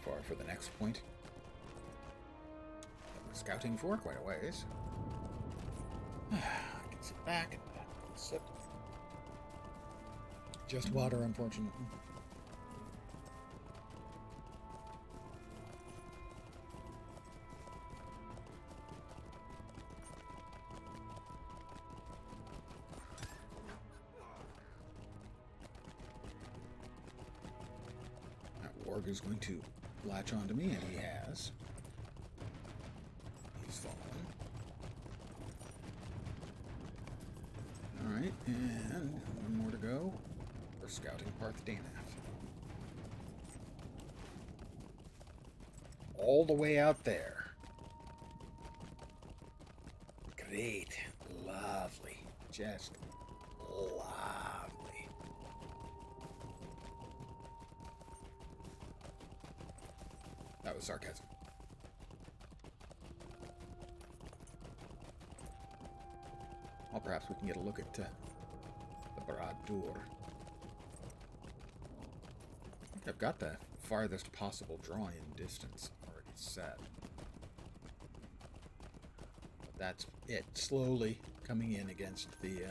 Far for the next point that we're scouting for, quite a ways. I can sit back and sip. Just water, unfortunately. That warg is going to latch onto me, and he has. He's fallen. Alright, and one more to go. We're scouting Parth Danath. All the way out there. Great. Lovely. Just lovely. That was sarcasm. Well, perhaps we can get a look at the Barad-dûr. I think I've got the farthest possible draw-in distance already set. But that's it. Slowly coming in against the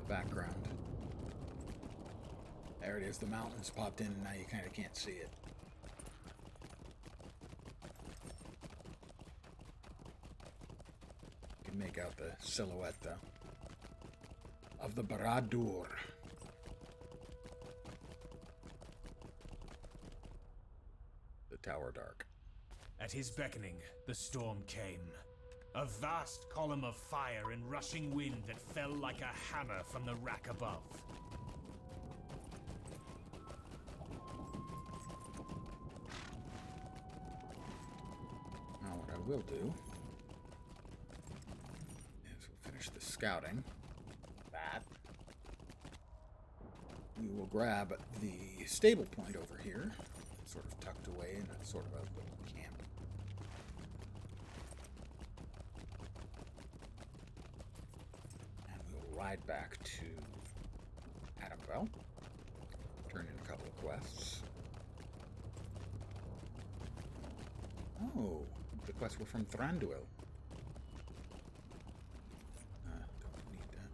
background. There it is, the mountains popped in and now you kind of can't see it. You can make out the silhouette, though, of the Barad-dûr. tower dark. At his beckoning, the storm came. A vast column of fire and rushing wind that fell like a hammer from the rack above. Now what I will do is we'll finish the scouting. That. We will grab the stable point over here, sort of tucked away in a sort of a little camp. And we'll ride back to Adamville, turn in a couple of quests. Oh, the quests were from Thranduil. Don't need that.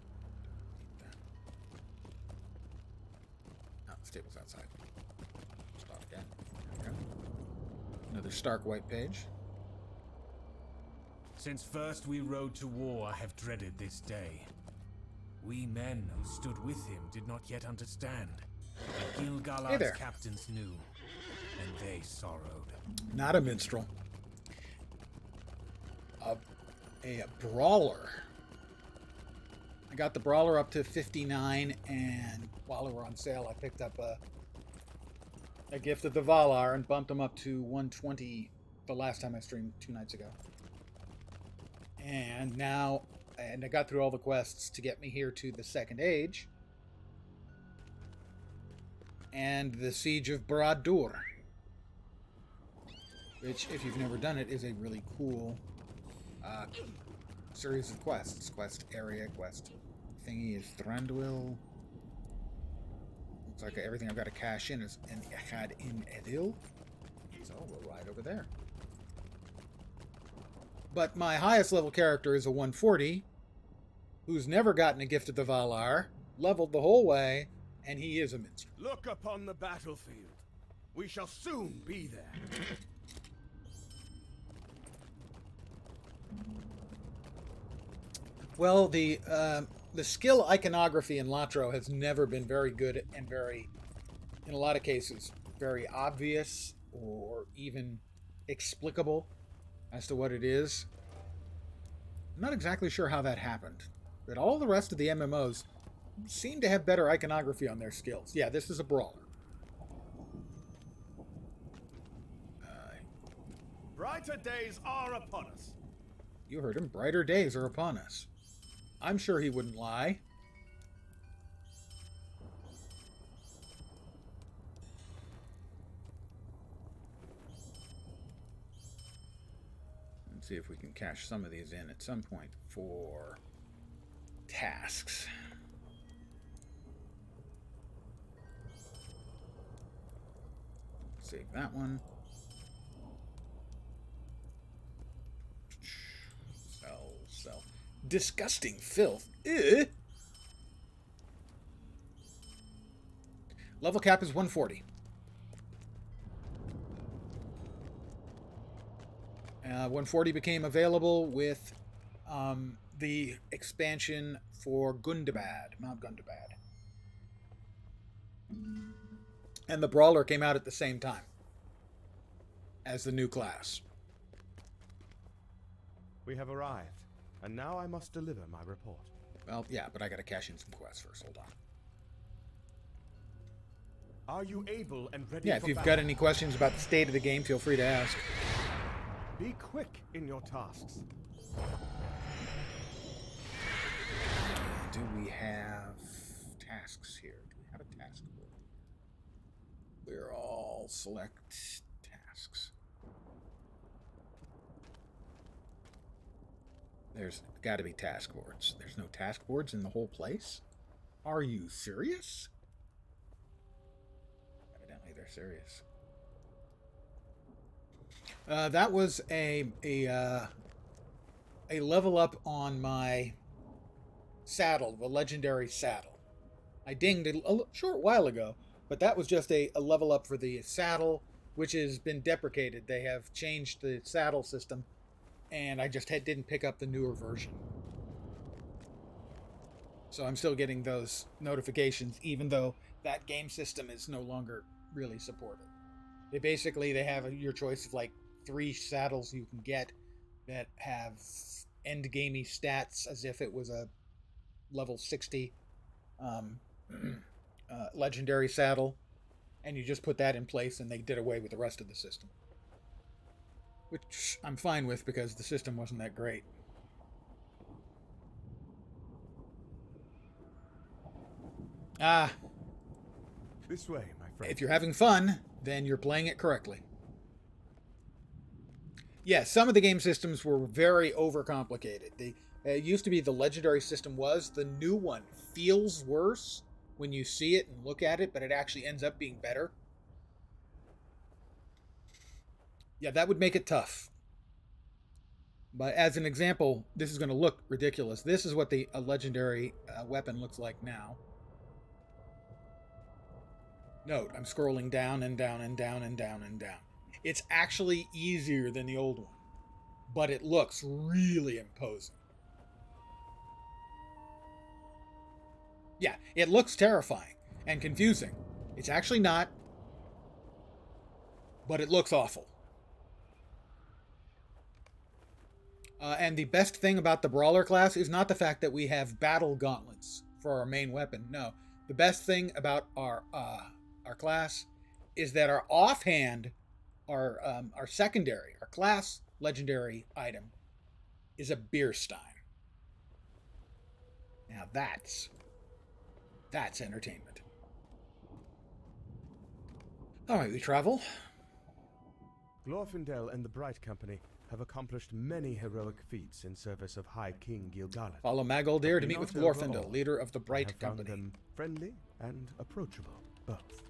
Stable's outside. Start again. There we go. Another stark white page. Since first we rode to war, I have dreaded this day. We men who stood with him did not yet understand. But Gil-galad's captains knew, and they sorrowed. Not a minstrel. A brawler. I got the brawler up to 59, and while they were on sale, I picked up a gift of the Valar and bumped them up to 120 the last time I streamed 2 nights ago. And now, I got through all the quests to get me here to the Second Age and the Siege of Barad-dûr, which, if you've never done it, is a really cool series of quests. Quest area, quest thingy is Thranduil. Looks like everything I've got to cash in is had in Edil. So we'll ride over there. But my highest level character is a 140, who's never gotten a gift of the Valar, leveled the whole way, and he is a minstrel. Look upon the battlefield. We shall soon be there. Well, the skill iconography in LotRO has never been very good and very, in a lot of cases, very obvious or even explicable as to what it is. I'm not exactly sure how that happened, but all the rest of the MMOs seem to have better iconography on their skills. Yeah, this is a brawler. Brighter days are upon us. You heard him. Brighter days are upon us. I'm sure he wouldn't lie. Let's see if we can cash some of these in at some point for tasks. Save that one. Sell. Disgusting filth. Ugh. Level cap is 140. 140 became available with the expansion for Gundabad, Mount Gundabad. And the Brawler came out at the same time as the new class. We have arrived, and now I must deliver my report. Well, yeah, but I gotta cash in some quests first. Hold on. Are you able and ready Yeah, for if you've battle? got any questions about the state of the game, feel free to ask. Be quick in your tasks. Do we have tasks here? Do we have a task board? We're all select tasks. There's got to be task boards. There's no task boards in the whole place? Are you serious? Evidently they're serious. That was a level up on my saddle, the legendary saddle. I dinged it a short while ago, but that was just a level up for the saddle, which has been deprecated. They have changed the saddle system, and I just didn't pick up the newer version. So I'm still getting those notifications, even though that game system is no longer really supported. They have your choice of like 3 saddles you can get that have end-gamey stats as if it was a level 60 legendary saddle, and you just put that in place, and they did away with the rest of the system. Which I'm fine with because the system wasn't that great. This way, my friend. If you're having fun, then you're playing it correctly. Yeah, some of the game systems were very overcomplicated. It used to be the legendary system was. The new one feels worse when you see it and look at it, but it actually ends up being better. Yeah, that would make it tough. But as an example, this is going to look ridiculous. This is what the legendary weapon looks like now. Note, I'm scrolling down and down and down and down and down. It's actually easier than the old one, but it looks really imposing. Yeah, it looks terrifying and confusing. It's actually not, but it looks awful. And the best thing about the Brawler class is not the fact that we have battle gauntlets for our main weapon. No, the best thing about our class is that our offhand, our secondary, our class legendary item is a beer stein. Now that's entertainment. All right, we travel. Glorfindel and the Bright Company have accomplished many heroic feats in service of High King Gil-galad. Follow Magoldir to meet Not with overall, Glorfindel, leader of the I Bright have found Company. them friendly and approachable, both.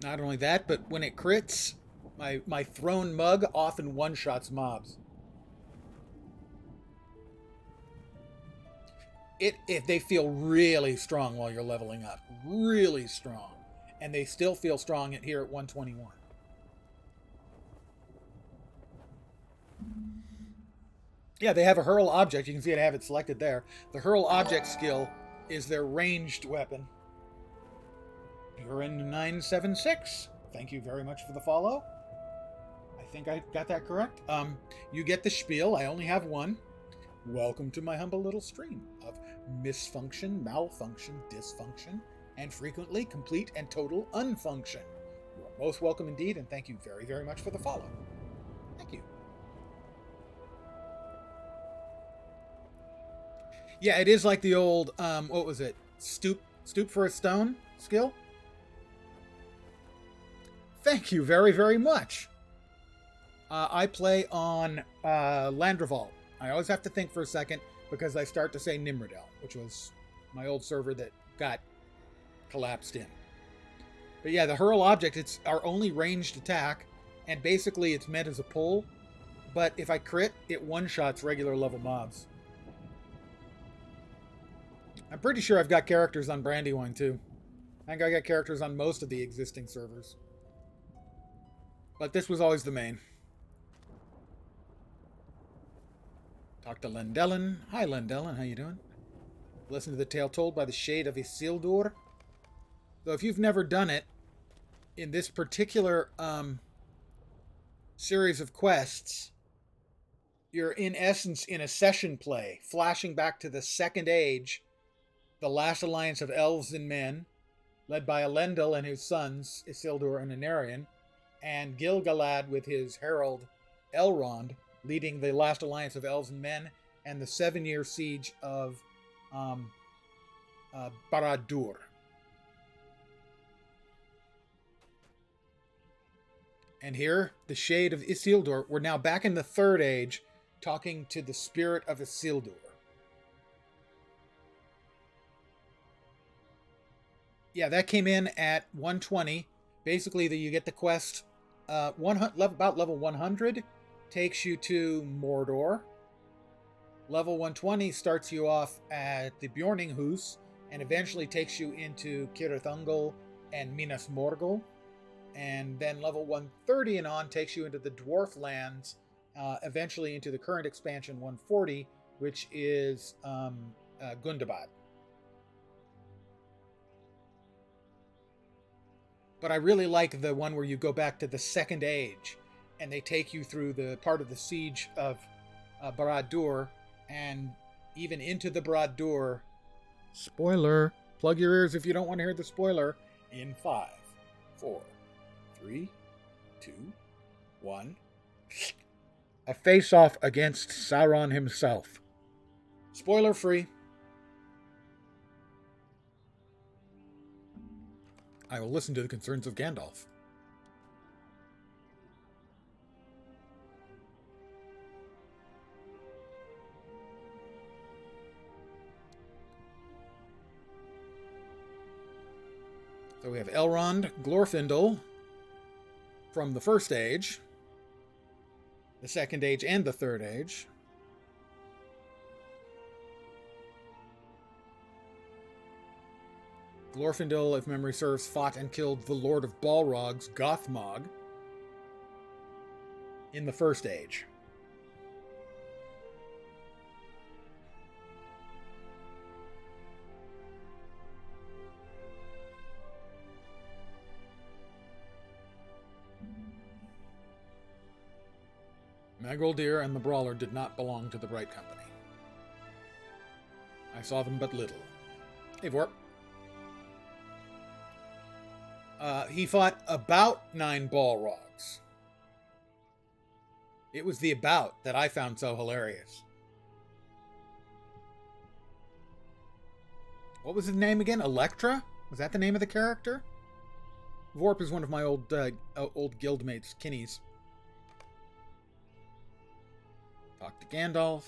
Not only that, but when it crits, my thrown mug often one-shots mobs. If they feel really strong while you're leveling up, really strong, and they still feel strong here at 121. Yeah, they have a hurl object. You can see I have it selected there. The hurl object skill is their ranged weapon. You're in 976. Thank you very much for the follow. I think I got that correct. You get the spiel. I only have one. Welcome to my humble little stream of misfunction, malfunction, dysfunction, and frequently complete and total unfunction. You are most welcome indeed, and thank you very, very much for the follow. Thank you. Yeah, it is like the old, what was it? Stoop for a stone skill? Thank you very, very much. I play on Landrevault. I always have to think for a second because I start to say Nimrodel, which was my old server that got collapsed in. But yeah, the hurl object, it's our only ranged attack, and basically it's meant as a pull, but if I crit, it one-shots regular level mobs. I'm pretty sure I've got characters on Brandywine too. I think I got characters on most of the existing servers. But this was always the main. Talk to Lendelin. Hi, Lendelin. How you doing? Listen to the tale told by the shade of Isildur. So if you've never done it, in this particular series of quests, you're in essence in a session play, flashing back to the Second Age, the last alliance of elves and men, led by Elendil and his sons, Isildur and Anarion, and Gil-galad with his herald, Elrond, leading the last alliance of elves and men, and the 7-year siege of Barad-dûr. And here, the shade of Isildur. We're now back in the Third Age, talking to the spirit of Isildur. Yeah, that came in at 120. Basically, you get the quest about level 100. Takes you to Mordor. Level 120 starts you off at the Bjorninghus and eventually takes you into Cirith Ungol and Minas Morgul. And then level 130 and on takes you into the Dwarf Lands, eventually into the current expansion 140, which is Gundabad. But I really like the one where you go back to the Second Age, and they take you through the part of the siege of Barad-dûr, and even into the Barad-dûr. Spoiler. Plug your ears if you don't want to hear the spoiler. In 5, 4, 3, 2, 1. A face-off against Sauron himself. Spoiler free. I will listen to the concerns of Gandalf. So we have Elrond, Glorfindel from the First Age, the Second Age, and the Third Age. Glorfindel, if memory serves, fought and killed the Lord of Balrog's Gothmog in the First Age. Magoldir and the Brawler did not belong to the Bright Company. I saw them but little. Hey, Vorp. He fought about 9 Balrogs. It was the about that I found so hilarious. What was his name again? Electra? Was that the name of the character? Vorp is one of my old guildmates, Kinnies. Talk to Gandalf.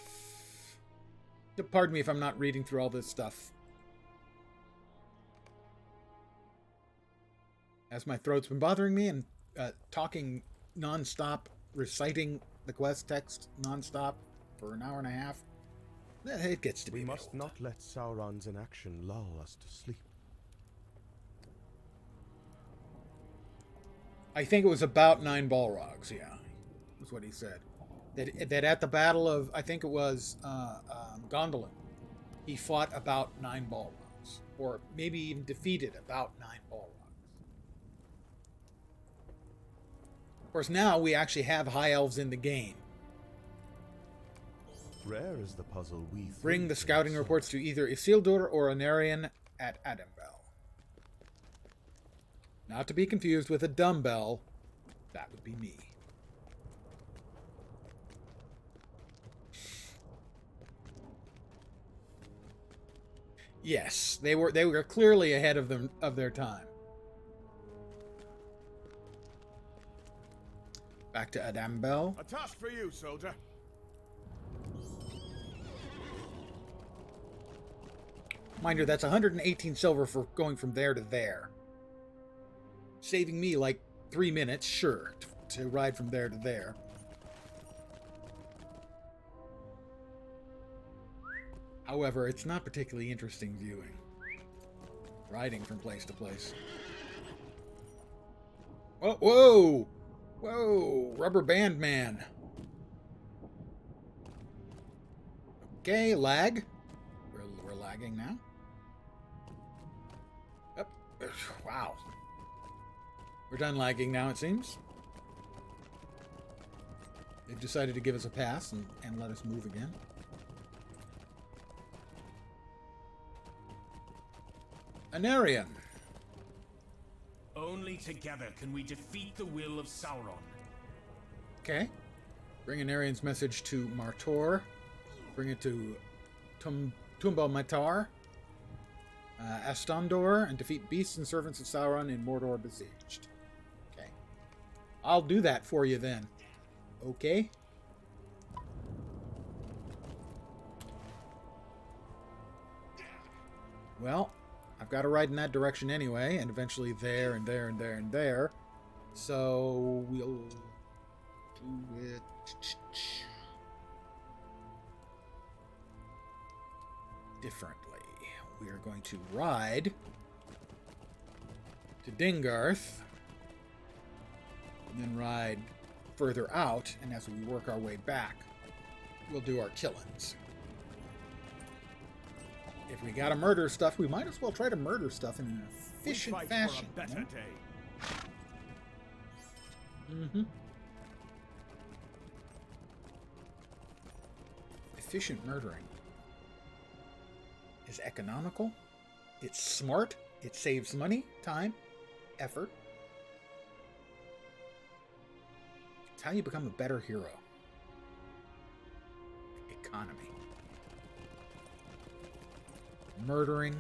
Pardon me if I'm not reading through all this stuff. As my throat's been bothering me and talking non-stop, reciting the quest text non-stop for an hour and a half, it gets to be. We must not let Sauron's inaction lull us to sleep. I think it was about 9 Balrogs, yeah, was what he said. That at the battle of, I think it was Gondolin, he fought about 9 Balrogs. Or maybe even defeated about 9 Balrogs. Of course, now we actually have High Elves in the game. Rare is the puzzle we Bring the scouting reports to either Isildur or Anarion at Adambel. Not to be confused with a dumbbell. That would be me. Yes, they were clearly ahead of their time. Back to Adambel. A task for you, soldier. Mind you, that's 118 silver for going from there to there. Saving me like 3 minutes, sure, to ride from there to there. However, it's not particularly interesting viewing. Riding from place to place. Oh, whoa! Whoa! Rubber band man. Okay, lag. We're lagging now. Oh, wow. We're done lagging now, it seems. They've decided to give us a pass and let us move again. Anarion. Only together can we defeat the will of Sauron. Okay. Bring Anarion's message to Martor. Bring it to Tumba Matar, Astandor, and defeat beasts and servants of Sauron in Mordor besieged. Okay. I'll do that for you then. Okay? Well, I've got to ride in that direction anyway, and eventually there and there and there and there. So we'll do it differently. We are going to ride to Dingarth, and then ride further out, and as we work our way back, we'll do our killings. If we gotta murder stuff, we might as well try to murder stuff in an efficient fashion. For a better day. Mm-hmm. Efficient murdering is economical, it's smart, it saves money, time, effort. It's how you become a better hero. Economy. Murdering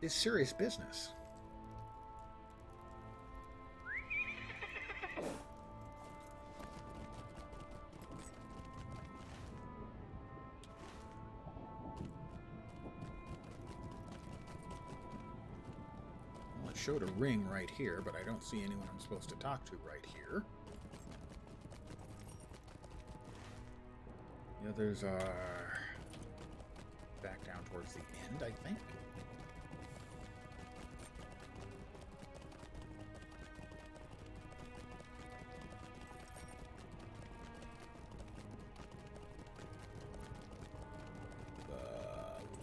is serious business. Well, it showed a ring right here, but I don't see anyone I'm supposed to talk to right here. The others are back down towards the end, I think.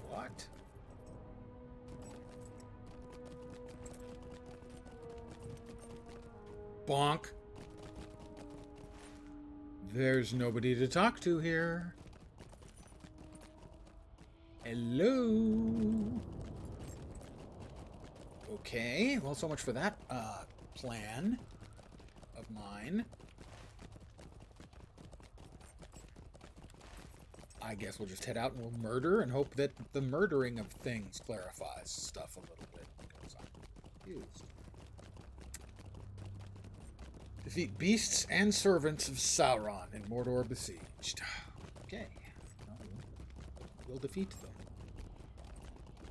What? Bonk. There's nobody to talk to here. Hello? Okay, well, so much for that plan of mine. I guess we'll just head out and we'll murder and hope that the murdering of things clarifies stuff a little bit, because I'm confused. Defeat beasts and servants of Sauron in Mordor besieged. Okay. Well, we'll defeat them.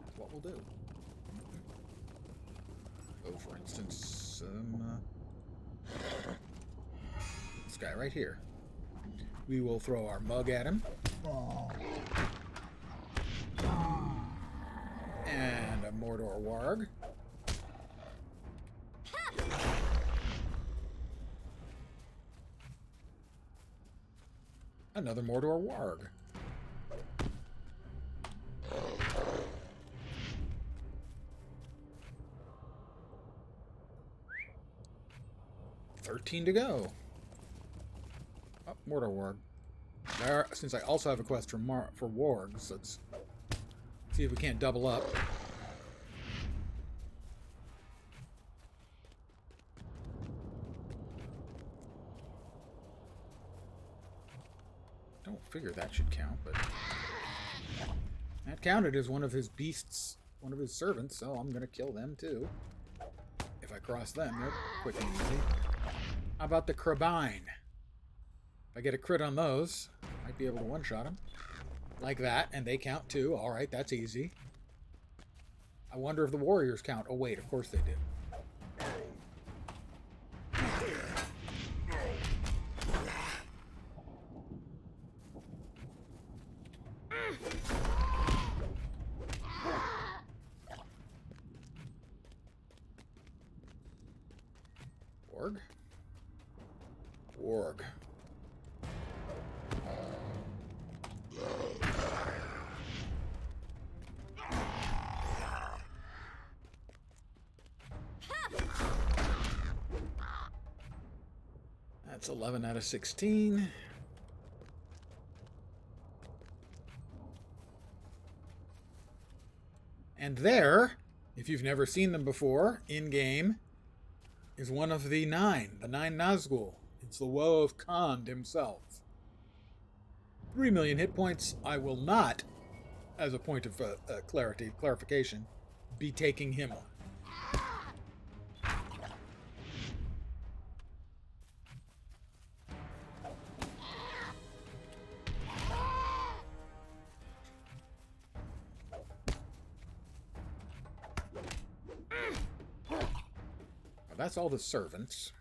That's what we'll do. Oh, for instance, this guy right here. We will throw our mug at him. And a Mordor warg. Another Mordor warg. $13 to go. Oh, Mordor warg. There, since I also have a quest for wargs, let's see if we can't double up. Don't figure that should count, but that counted as one of his beasts, one of his servants, so I'm going to kill them too. If I cross them, they're quick and easy. How about the Crabine? If I get a crit on those, I might be able to one-shot them. Like that, and they count too. Alright, that's easy. I wonder if the warriors count. Oh wait, of course they do. Warg? Warg. That's 11 out of 16. And there, if you've never seen them before, in-game, is one of the nine Nazgûl. It's the Woe of Khand himself. 3 million hit points. I will not, as a point of clarification, be taking him on. That's all the servants.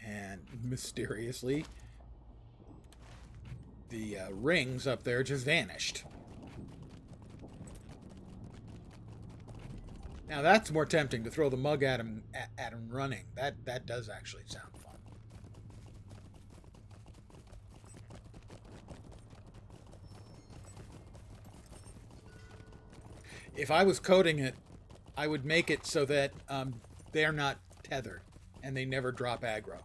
And mysteriously, the rings up there just vanished. Now that's more tempting, to throw the mug at him running. That does actually sound fun. If I was coding it, I would make it so that they're not tethered, and they never drop aggro.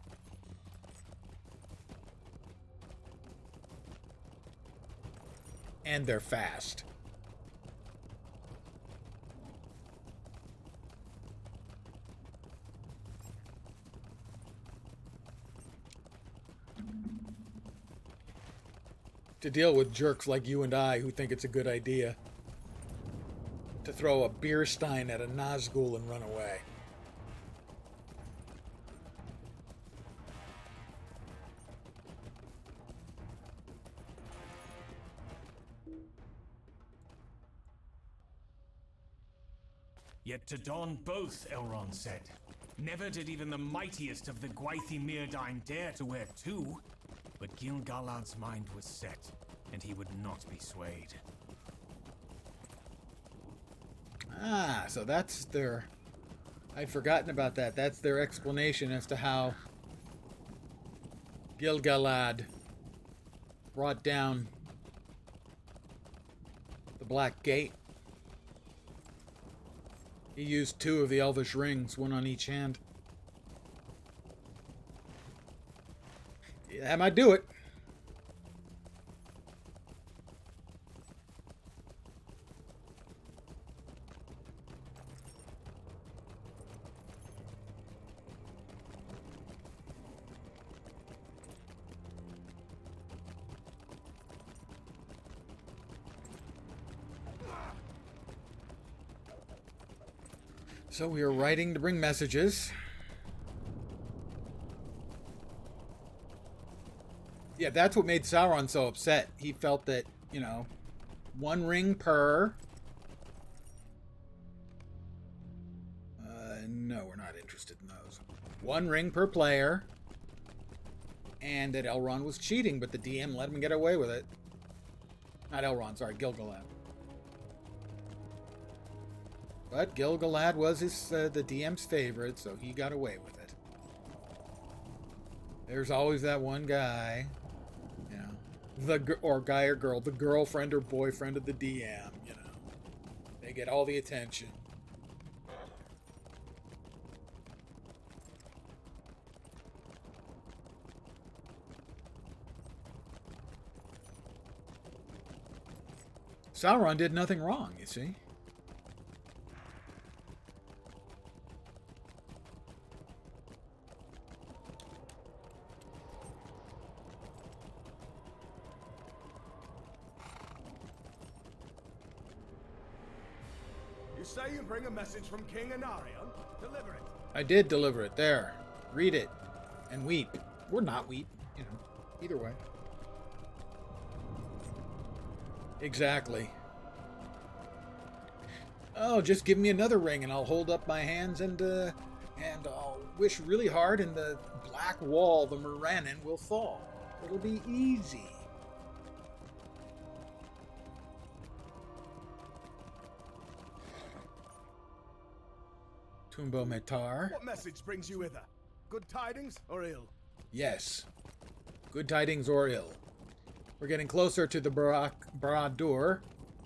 And they're fast. To deal with jerks like you and I who think it's a good idea to throw a beer stein at a Nazgul and run away. Yet to don both, Elrond said. Never did even the mightiest of the Gwathi Myrdain dare to wear two. But Gil-galad's mind was set, and he would not be swayed. Ah, so that's their... I'd forgotten about that. That's their explanation as to how Gil-galad brought down the Black Gate. He used 2 of the Elvish rings, 1 on each hand. Yeah, that might do it. So we are writing to bring messages. Yeah, that's what made Sauron so upset. He felt that, you know, 1 ring per... no, we're not interested in those. 1 ring per player. And that Elrond was cheating, but the DM let him get away with it. Not Elrond, sorry, Gil-galad. But Gil-galad was the DM's favorite, so he got away with it. There's always that one guy, you know, or guy or girl, the girlfriend or boyfriend of the DM, you know. They get all the attention. Sauron did nothing wrong, you see. You say you bring a message from King Anarion? Deliver it. I did deliver it. There. Read it. And weep. Or not weep. You know, either way. Exactly. Oh, just give me another ring and I'll hold up my hands and I'll wish really hard and the black wall, the Morannon, will fall. It'll be easy. Tumbo Metar. What message brings you hither? Good tidings or ill? Yes. Good tidings or ill. We're getting closer to the Barad-dûr.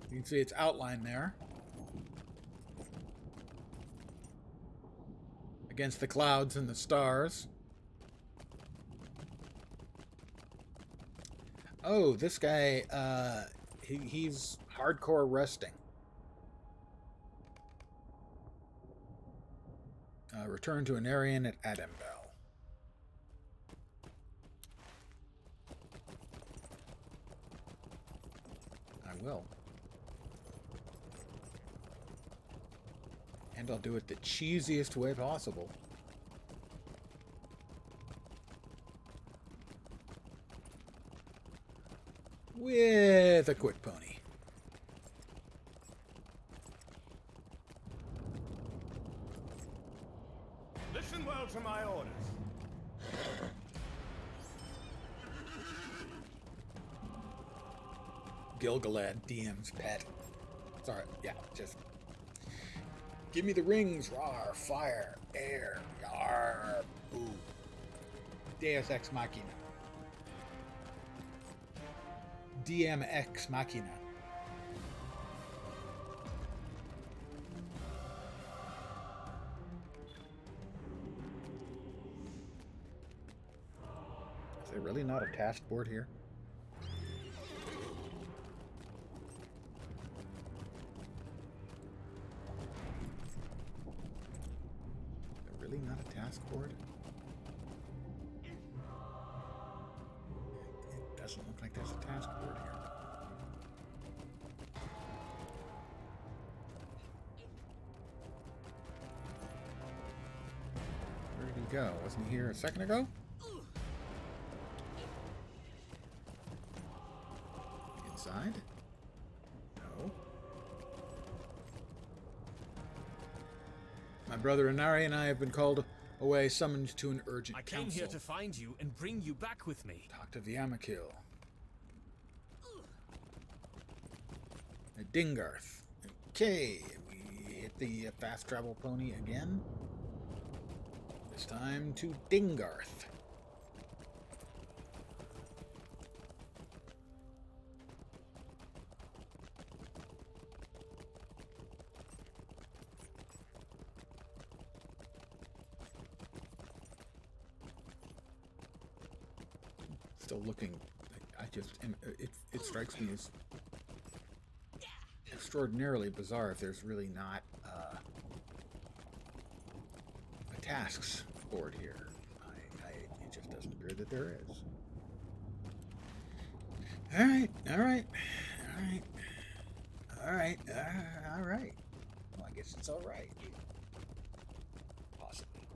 You can see its outline there. Against the clouds and the stars. Oh, this guy, he's hardcore resting. Return to Anarion at Adambel. I will. And I'll do it the cheesiest way possible. With a quick pony. Listen well to my orders. Gil-galad, DM's pet. Sorry, yeah, just... Give me the rings, rawr, fire, air, yar, boo. Deus Ex Machina. DM Ex Machina. there really not a task board here? Is there really not a task board? It doesn't look like there's a task board here. Where did he go? Wasn't he here a second ago? Inside? No. My brother Inari and I have been called away, summoned to an urgent council. I came here to find you and bring you back with me. Talk to Viamakil. Dingarth. Okay, we hit the fast travel pony again. This time to Dingarth. Still looking. I just. It strikes me as extraordinarily bizarre if there's really not a tasks board here. It just doesn't appear that there is. All right. Well, I guess it's all right. Possibly.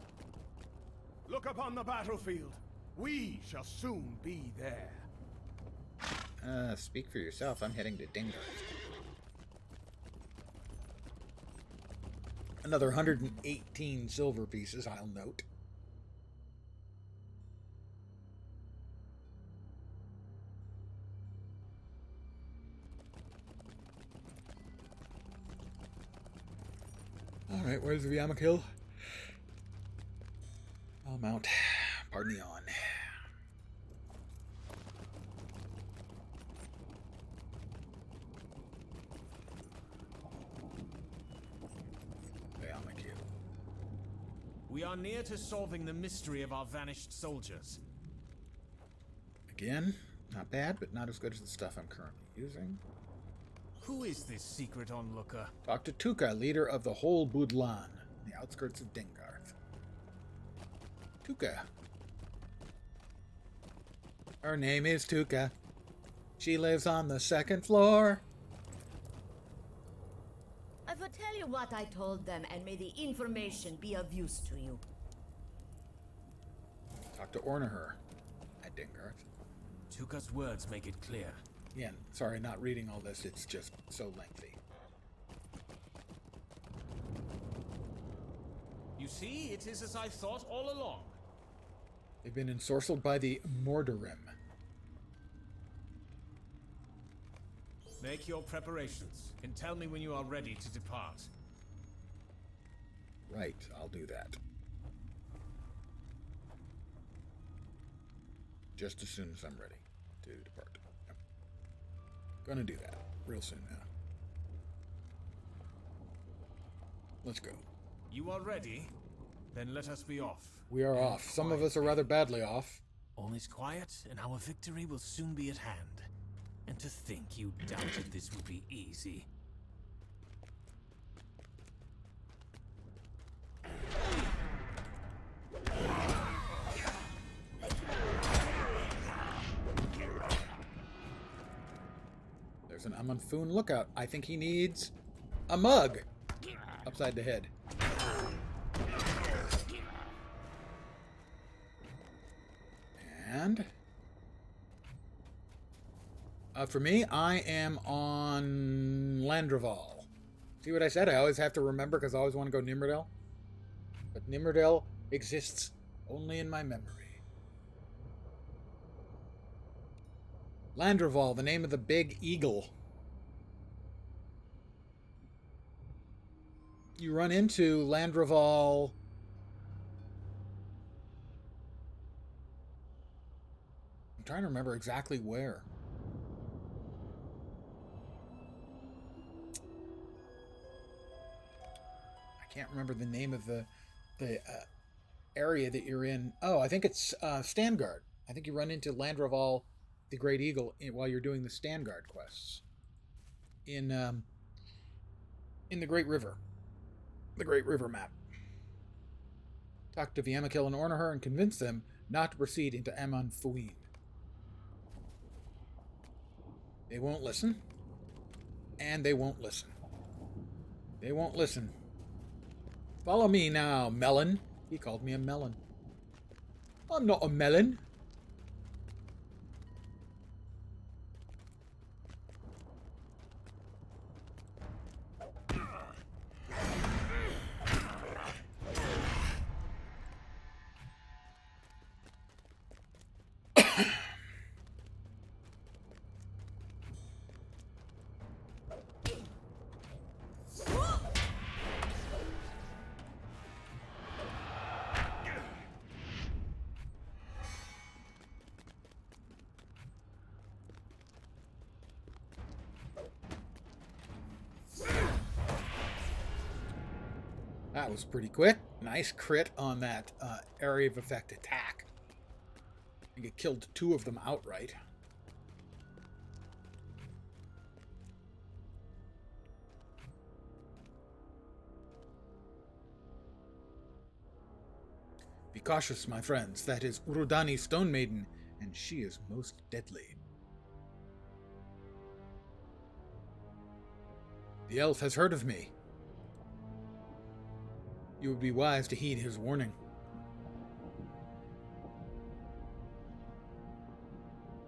Look upon the battlefield. We shall soon be there. Speak for yourself. I'm heading to Dingarth. Another 118 silver pieces, I'll note. Alright, where's the Yamakil? I'll mount. Pardon me on. We are near to solving the mystery of our vanished soldiers. Again, not bad, but not as good as the stuff I'm currently using. Who is this secret onlooker? Talk to Tuka, leader of the whole Budlan, on the outskirts of Dingarth. Tuka. Her name is Tuka. She lives on the second floor. I will tell you what I told them, and may the information be of use to you. Talk to Ornaher at Dingarth. Tuka's words make it clear. Again, sorry, not reading all this. It's just so lengthy. You see, it is as I thought all along. They've been ensorcelled by the Morderim. Make your preparations, and tell me when you are ready to depart. Right, I'll do that. Just as soon as I'm ready to depart. Yep. Gonna do that real soon now. Let's go. You are ready? Then let us be off. We are off. Some of us are rather badly off. All is quiet, and our victory will soon be at hand. And to think you doubted this would be easy. There's an Amonfoon lookout. I think he needs a mug. Upside the head. And for me, I am on Landreval. See what I said? I always have to remember because I always want to go Nimrodel. But Nimrodel exists only in my memory. Landreval, the name of the big eagle. You run into Landreval. I'm trying to remember exactly where. I can't remember the name of the area that you're in. Oh, I think it's Standguard. I think you run into Landroval, the Great Eagle, while you're doing the Standguard quests in the Great River, map. Talk to Viamekil and Ornaher and convince them not to proceed into Amon Fuin. They won't listen, and they won't listen. They won't listen. Follow me now, melon. He called me a melon. I'm not a melon. That was pretty quick. Nice crit on that area of effect attack. I think it killed 2 of them outright. Be cautious, my friends. That is Urudani Stone Maiden, and she is most deadly. The elf has heard of me. You would be wise to heed his warning.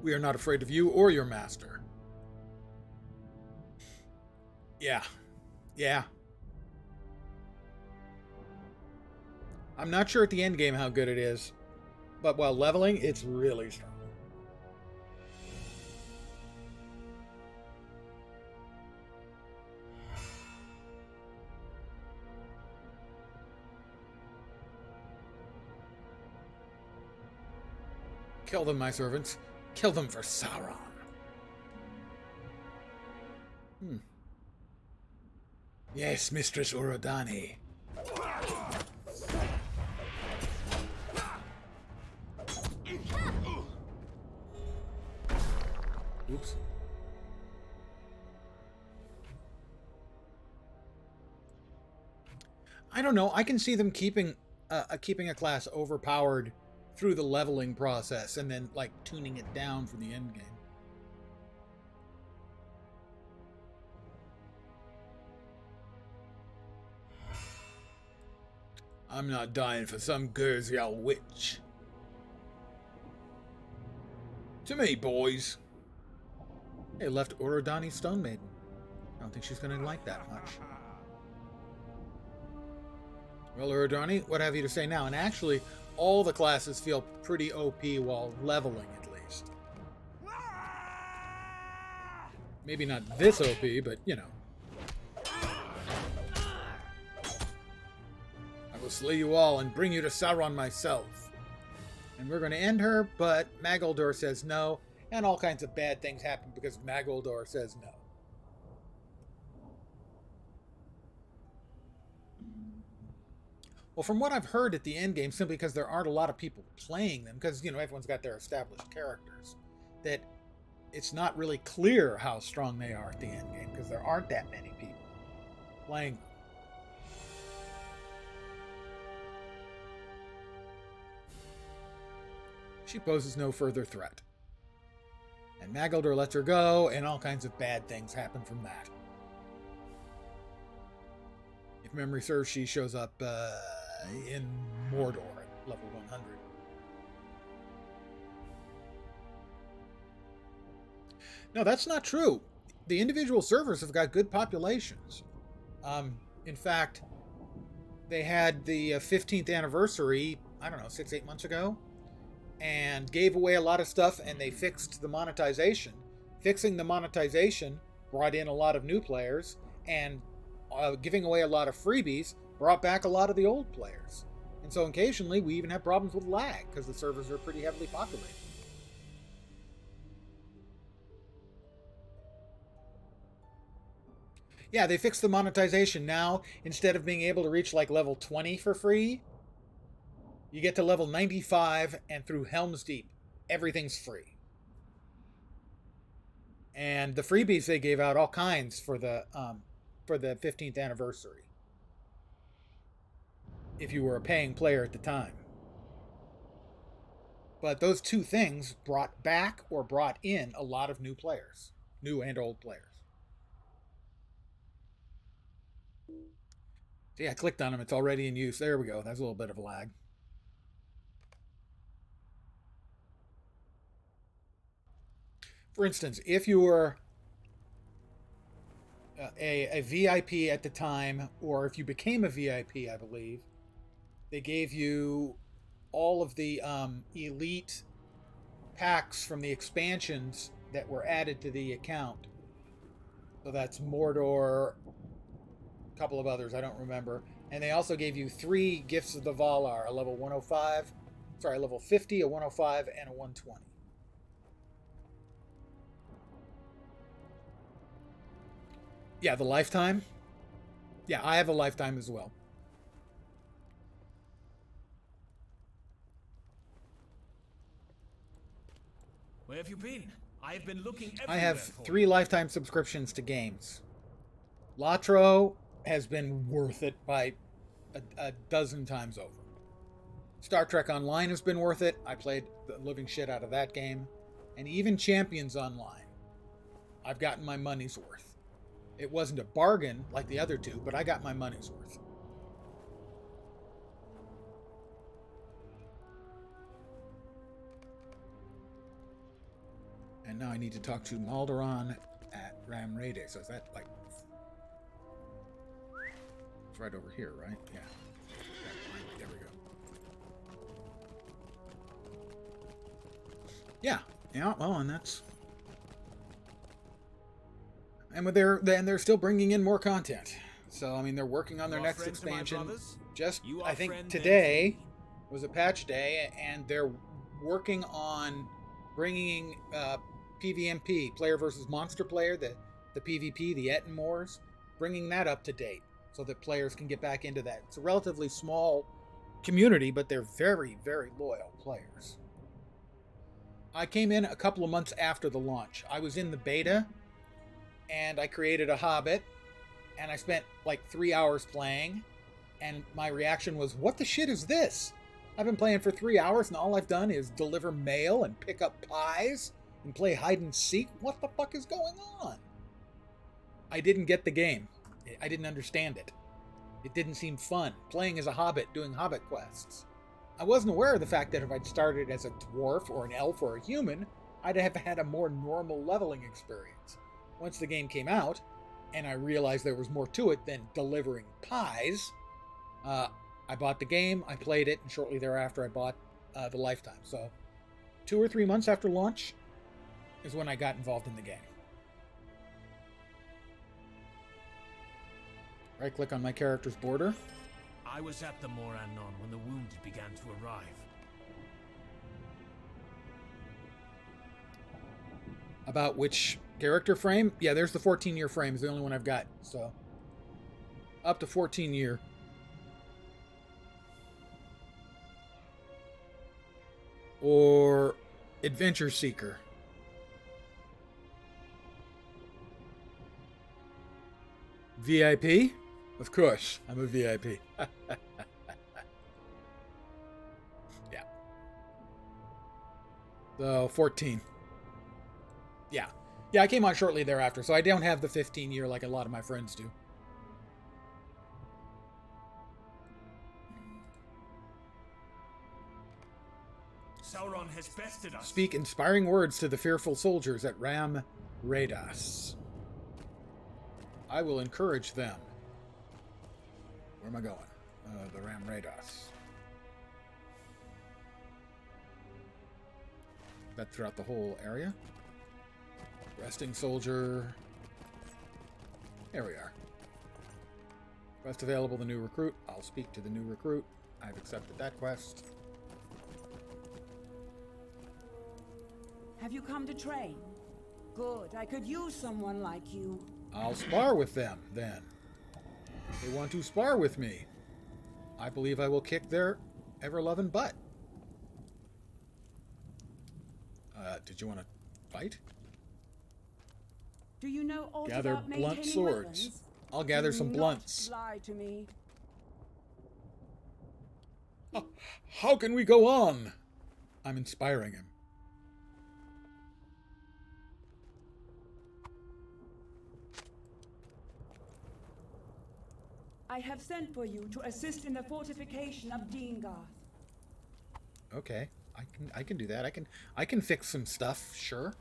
We are not afraid of you or your master. Yeah. I'm not sure at the end game how good it is, but while leveling, it's really strong. Kill them, my servants. Kill them for Sauron. Yes, Mistress Urudani. Oops. I don't know. I can see them keeping a class overpowered through the leveling process and then like tuning it down for the end game. I'm not dying for some Gurzyal witch. To me, boys. Hey, left Urudani Stone Maiden. I don't think she's going to like that much. Well, Urudani, what have you to say now? And actually, all the classes feel pretty OP while leveling, at least. Maybe not this OP, but, you know. I will slay you all and bring you to Sauron myself. And we're going to end her, but Magaldor says no, and all kinds of bad things happen because Magaldor says no. Well, from what I've heard at the end game, simply because there aren't a lot of people playing them, because, you know, everyone's got their established characters, that it's not really clear how strong they are at the end game, because there aren't that many people playing them. She poses no further threat. And Magaldor lets her go, and all kinds of bad things happen from that. If memory serves, she shows up in Mordor at level 100. No, that's not true. The individual servers have got good populations. In fact, they had the 15th anniversary, I don't know, 6-8 months ago, and gave away a lot of stuff, and they fixed the monetization. Fixing the monetization brought in a lot of new players, and giving away a lot of freebies brought back a lot of the old players. And so occasionally we even have problems with lag because the servers are pretty heavily populated. Yeah, they fixed the monetization now. Instead of being able to reach like level 20 for free, you get to level 95, and through Helm's Deep, everything's free. And the freebies they gave out all kinds for the 15th anniversary. If you were a paying player at the time. But those two things brought back or brought in a lot of new players. New and old players. See, I clicked on them. It's already in use. There we go. That's a little bit of a lag. For instance, if you were a VIP at the time, or if you became a VIP, I believe, they gave you all of the elite packs from the expansions that were added to the account. So that's Mordor, a couple of others, I don't remember. And they also gave you 3 Gifts of the Valar, a level 105, sorry, a level 50, a 105, and a 120. Yeah, the lifetime. Yeah, I have a lifetime as well. Where have you been? I have been looking everywhere. I have for 3 lifetime subscriptions to games. LotRO has been worth it by a dozen times over. Star Trek Online has been worth it. I played the living shit out of that game. And even Champions Online, I've gotten my money's worth. It wasn't a bargain like the other 2, but I got my money's worth. And now I need to talk to Malderon at Ram Rayday. So is that like... It's right over here, right? Yeah. There we go. Yeah. Yeah, well, and that's... And they're still bringing in more content. So, I mean, they're working on their next expansion. Just, I think today was a patch day, and they're working on bringing PvMP, player versus monster player, the PvP, the Ettenmoors, bringing that up to date so that players can get back into that. It's a relatively small community, but they're very, very loyal players. I came in a couple of months after the launch. I was in the beta, and I created a Hobbit, and I spent like 3 hours playing, and my reaction was, what the shit is this? I've been playing for 3 hours, and all I've done is deliver mail and pick up pies and play hide and seek. What the fuck is going on? I didn't get the game. I didn't understand it. It didn't seem fun, playing as a hobbit, doing hobbit quests. I wasn't aware of the fact that if I'd started as a dwarf or an elf or a human, I'd have had a more normal leveling experience. Once the game came out, and I realized there was more to it than delivering pies, I bought the game, I played it, and shortly thereafter I bought the Lifetime. So 2 or 3 months after launch is when I got involved in the game. Right-click on my character's border. I was at the Morannon when the wounded began to arrive. About which character frame? Yeah, there's the 14-year frame. Is the only one I've got. So, up to 14-year. Or Adventure Seeker. VIP? Of course, I'm a VIP. Yeah. So, 14. Yeah. Yeah, I came on shortly thereafter, so I don't have the 15-year like a lot of my friends do. Sauron has bested us. Speak inspiring words to the fearful soldiers at Ram Raydas. I will encourage them. Where am I going? The Ram Raydas. That throughout the whole area. Resting soldier. There we are. Quest available, the new recruit. I'll speak to the new recruit. I've accepted that quest. Have you come to train? Good. I could use someone like you. I'll spar with them, then. If they want to spar with me, I believe I will kick their ever-loving butt. What? Did you want to fight? Do you know aught Gather about blunt maintaining swords. weapons? I'll gather Do some not blunts. lie to me. How can we go on? I'm inspiring him. I have sent for you to assist in the fortification of Dingarth. Okay, I can do that. I can fix some stuff, sure.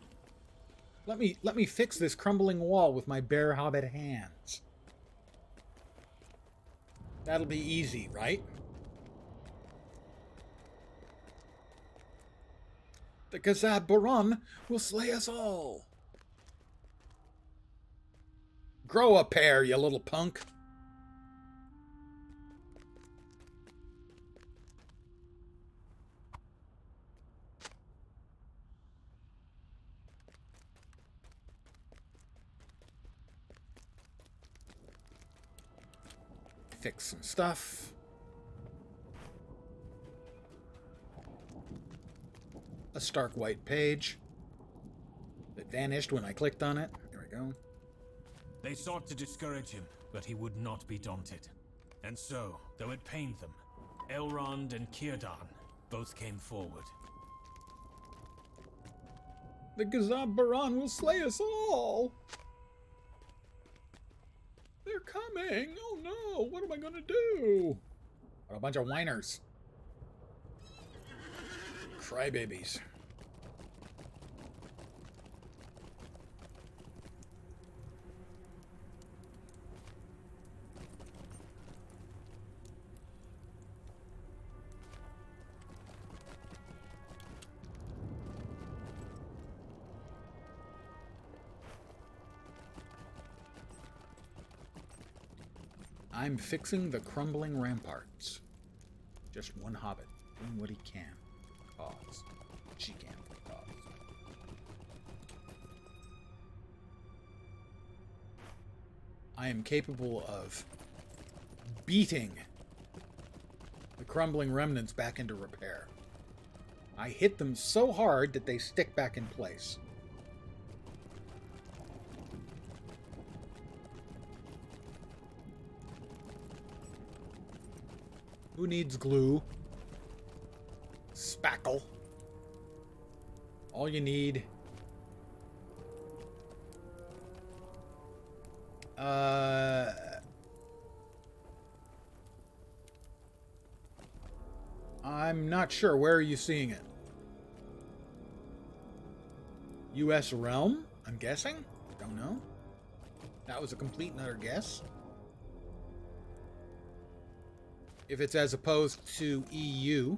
Let me fix this crumbling wall with my bare hobbit hands. That'll be easy, right? The Barad-dûr will slay us all. Grow a pair, you little punk. Fix some stuff. A stark white page that vanished when I clicked on it. There we go. They sought to discourage him, but he would not be daunted. And so, though it pained them, Elrond and Círdan both came forward. The Barad-dûr will slay us all. They're coming. Oh no, what am I gonna do? What a bunch of whiners. Crybabies. I'm fixing the crumbling ramparts. Just one hobbit doing what he can for the cause. She can for the cause. I am capable of beating the crumbling remnants back into repair. I hit them so hard that they stick back in place. Who needs glue? Spackle. All you need. I'm not sure. Where are you seeing it? U.S. realm? I'm guessing? Don't know. That was a complete and utter guess. If it's as opposed to EU.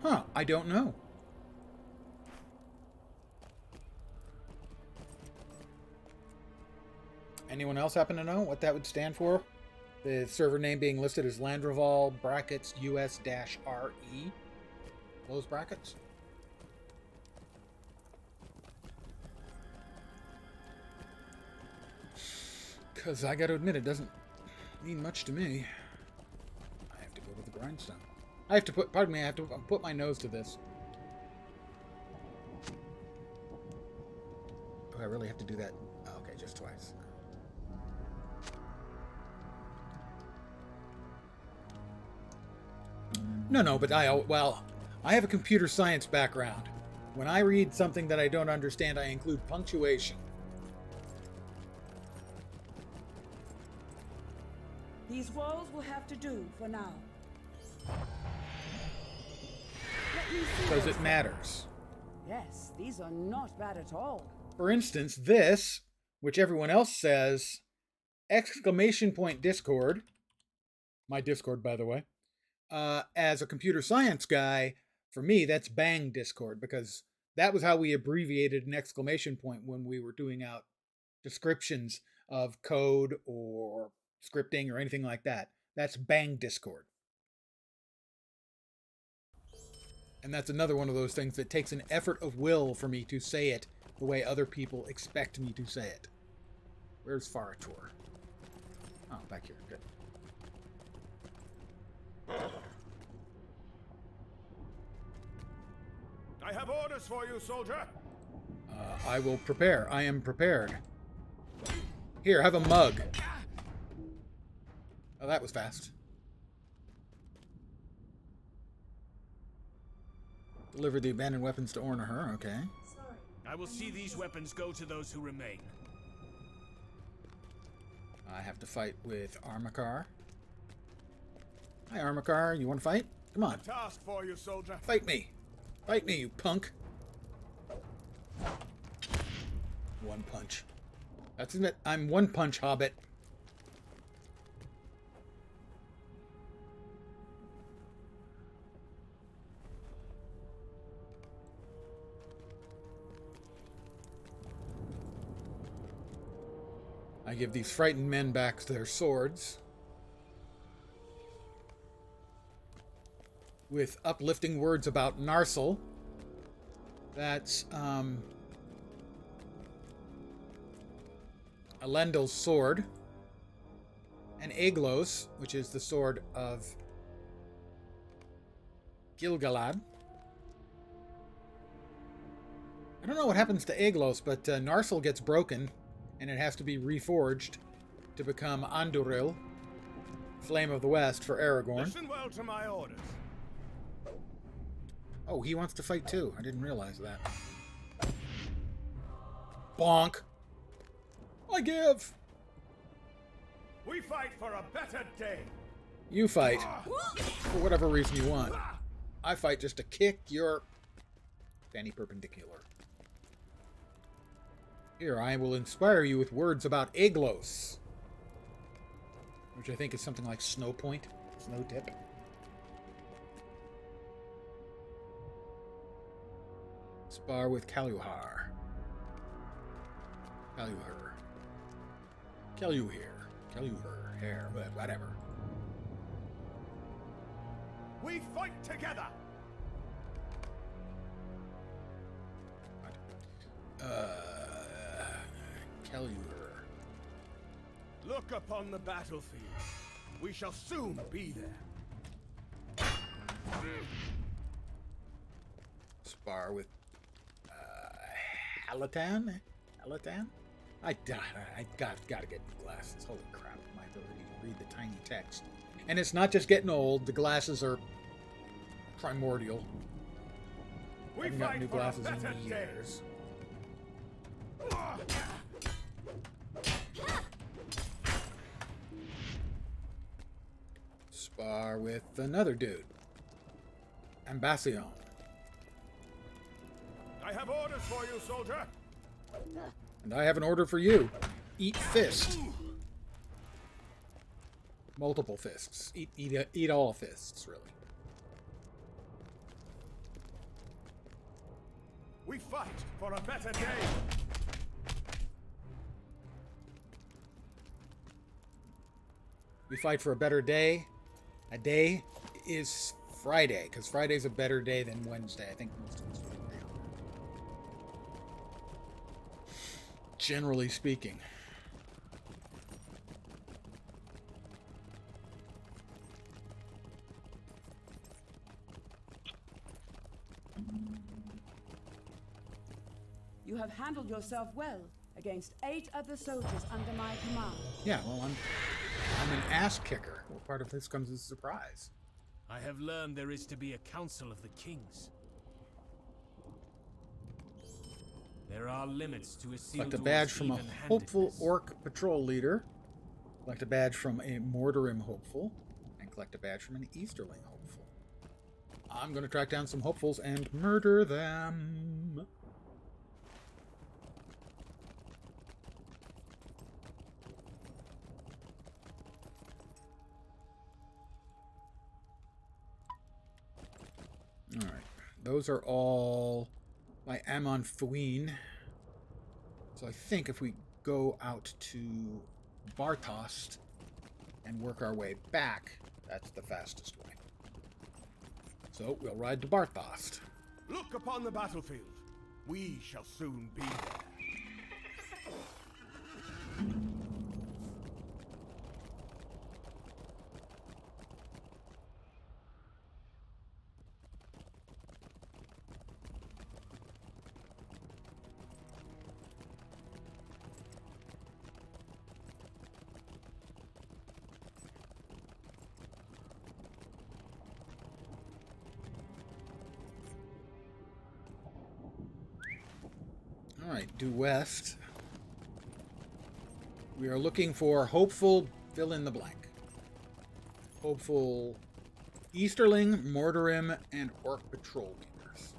Huh, I don't know. Anyone else happen to know what that would stand for? The server name being listed as Landroval brackets US-RE. Close brackets. Because I gotta admit, it doesn't mean much to me. I have to go to the grindstone. I have to put, pardon me, I have to put my nose to this. Oh, I really have to do that? Oh, okay, just twice. No, but I have a computer science background. When I read something that I don't understand, I include punctuation. These walls will have to do for now. Because it matters. Yes, these are not bad at all. For instance, this, which everyone else says, exclamation point Discord, my Discord, by the way, as a computer science guy, for me, that's bang Discord, because that was how we abbreviated an exclamation point when we were doing out descriptions of code or scripting or anything like that. That's bang Discord. And that's another one of those things that takes an effort of will for me to say it the way other people expect me to say it. Where's Farator? Oh, back here. Good. I have orders for you, soldier. I will prepare. I am prepared. Here, have a mug. Oh, that was fast. Deliver the abandoned weapons to Ornaher. Okay. I will see these weapons go to those who remain. I have to fight with Armakar. Hi, Armakar. You want to fight? Come on. Task for you, soldier. Fight me. Fight me, you punk. One punch. That's it. I'm one punch hobbit. I give these frightened men back their swords with uplifting words about Narsil. That's Elendil's sword, and Aeglos, which is the sword of Gil-galad. I don't know what happens to Aeglos, but Narsil gets broken, and it has to be reforged to become Andúril, Flame of the West, for Aragorn. Listen well to my orders. Oh, he wants to fight too. I didn't realize that. Bonk. I give. We fight for a better day. You fight for whatever reason you want. I fight just to kick your fanny perpendicular. Here, I will inspire you with words about Aeglos, which I think is something like snow point, snow tip. Spar with Kaluhar. Kaluhir, hair, but whatever. We fight together. Kaluhir. Look upon the battlefield. We shall soon be there. Spar with Halatan? I gotta get new glasses. Holy crap, my ability to read the tiny text. And it's not just getting old, the glasses are primordial. I haven't got new glasses in years. Spar with another dude. Ambassador. I have orders for you, soldier. And I have an order for you. Eat fist. Multiple fists. Eat all fists, really. We fight for a better day. We fight for a better day. A day is Friday, because Friday's a better day than Wednesday. I think most of us would agree on that. Generally speaking. You have handled yourself well against 8 other soldiers under my command. Yeah, well, I'm an ass kicker. Well, part of this comes as a surprise. I have learned there is to be a council of the kings. There are limits to Isildur's Collect a badge from a hopeful orc patrol leader. Collect a badge from a Mordorim hopeful. And collect a badge from an Easterling hopeful. I'm going to track down some hopefuls and murder them. Alright. Those are all by Amon Fuin. So I think if we go out to Bartost and work our way back, that's the fastest way. So we'll ride to Bartost. Look upon the battlefield. We shall soon be there. Alright, due west. We are looking for hopeful fill in the blank. Hopeful Easterling, Mortarim, and Orc Patrol leaders.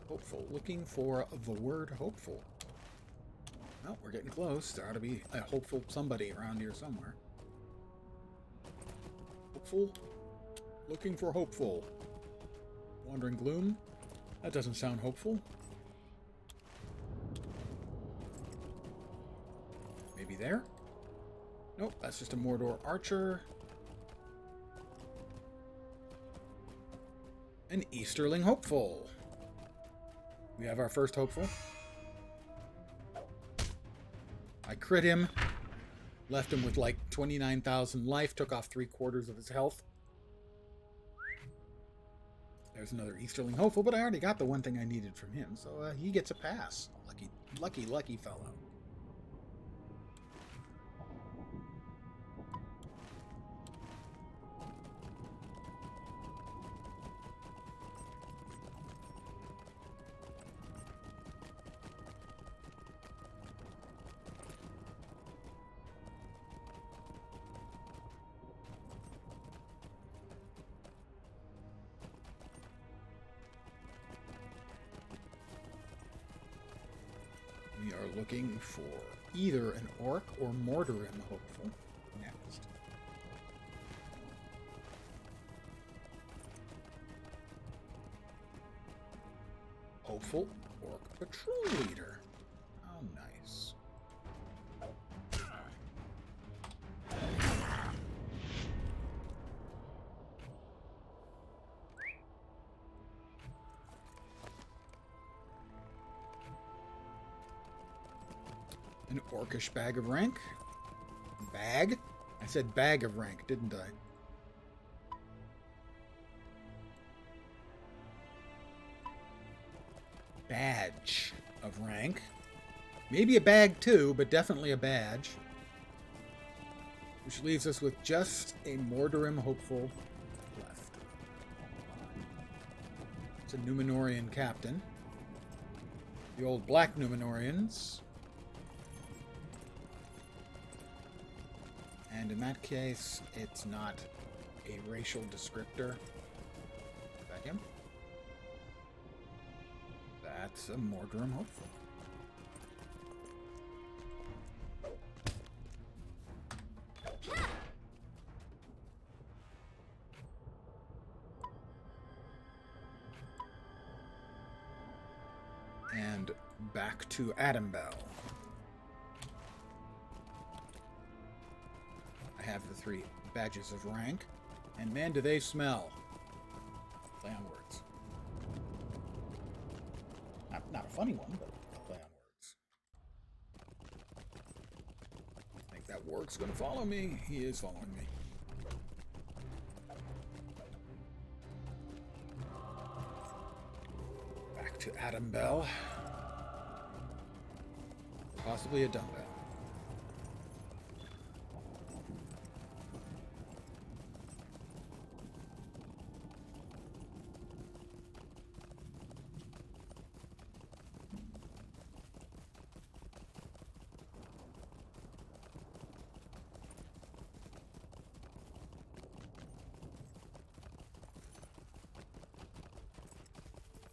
Hopeful. Looking for the word hopeful. Well, we're getting close. There ought to be a hopeful somebody around here somewhere. Hopeful. Looking for hopeful. Wandering gloom. That doesn't sound hopeful. Maybe there? Nope, that's just a Mordor archer. An Easterling hopeful. We have our first hopeful. I crit him. Left him with like 29,000 life. Took off 3/4 of his health. There's another Easterling hopeful, but I already got the one thing I needed from him, so he gets a pass. Lucky fellow. We are looking for either an Orc or Mortarim hopeful next. Hopeful Orc Patrol Leader. How nice. An orcish bag of rank. Bag? I said bag of rank, didn't I? Badge of rank. Maybe a bag too, but definitely a badge. Which leaves us with just a Mortarim hopeful left. It's a Númenórean captain. The old black Númenóreans. And in that case, it's not a racial descriptor. Is that him? That's a Mortarim hopeful. And back to Adambel. I have the 3 badges of rank, and man, do they smell. Play on words. Not a funny one, but a play on words. I think that Warg's gonna follow me. He is following me. Back to Adambel. Possibly a dumbbell.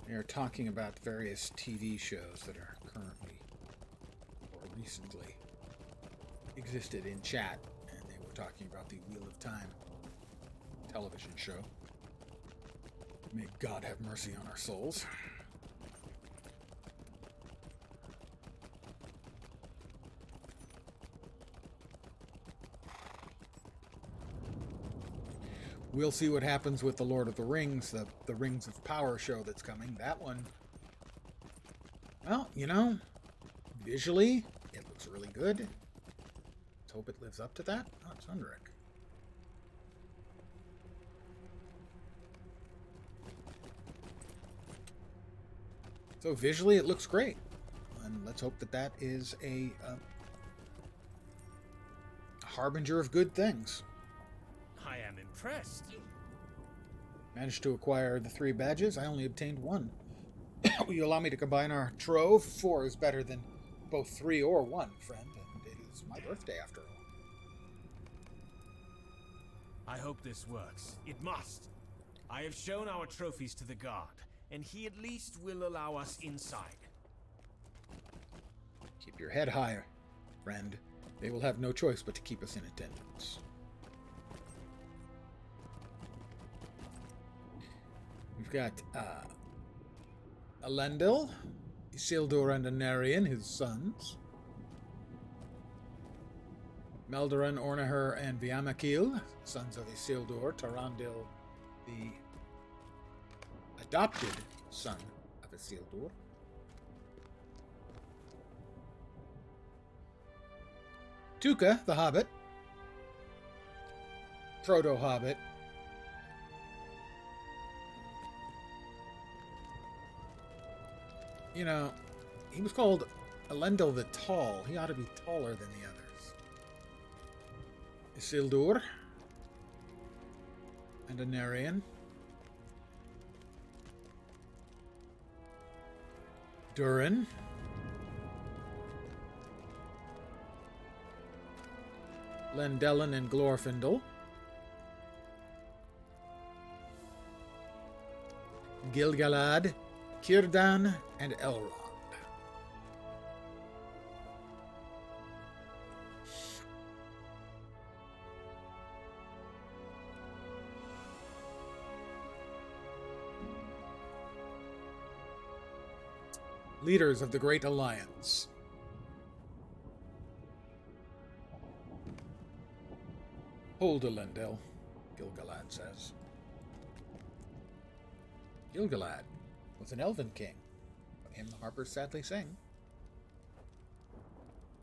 We are talking about various TV shows that are currently or recently existed in chat, and they were talking about the Wheel of Time television show. May God have mercy on our souls. We'll see what happens with the Lord of the Rings, the Rings of Power show that's coming. That one, well, you know, visually, it looks really good. Let's hope it lives up to that. Oh, it's Undrick. So visually, it looks great. and let's hope that that is a harbinger of good things. I am impressed. Managed to acquire the 3 badges. I only obtained 1. Will you allow me to combine our trove? 4 is better than both 3 or 1, friend, and it is my birthday after all. I hope this works. It must. I have shown our trophies to the guard, and he at least will allow us inside. Keep your head high, friend. They will have no choice but to keep us in attendance. We've got Elendil, Isildur and Anarion, his sons. Meldoran, Ornaher, and Viamakil, sons of Isildur. Tarandil, the adopted son of Isildur. Tuca, the Hobbit. Proto-Hobbit. You know, he was called Elendil the Tall. He ought to be taller than the others. Isildur. And Anarion. Durin. Lendelin and Glorfindel. Gil-galad, Círdan, and Elrond. Leaders of the Great Alliance. Hold Elendil, Gil-galad says. Gil-galad was an elven king. Of him the harpers sadly sing.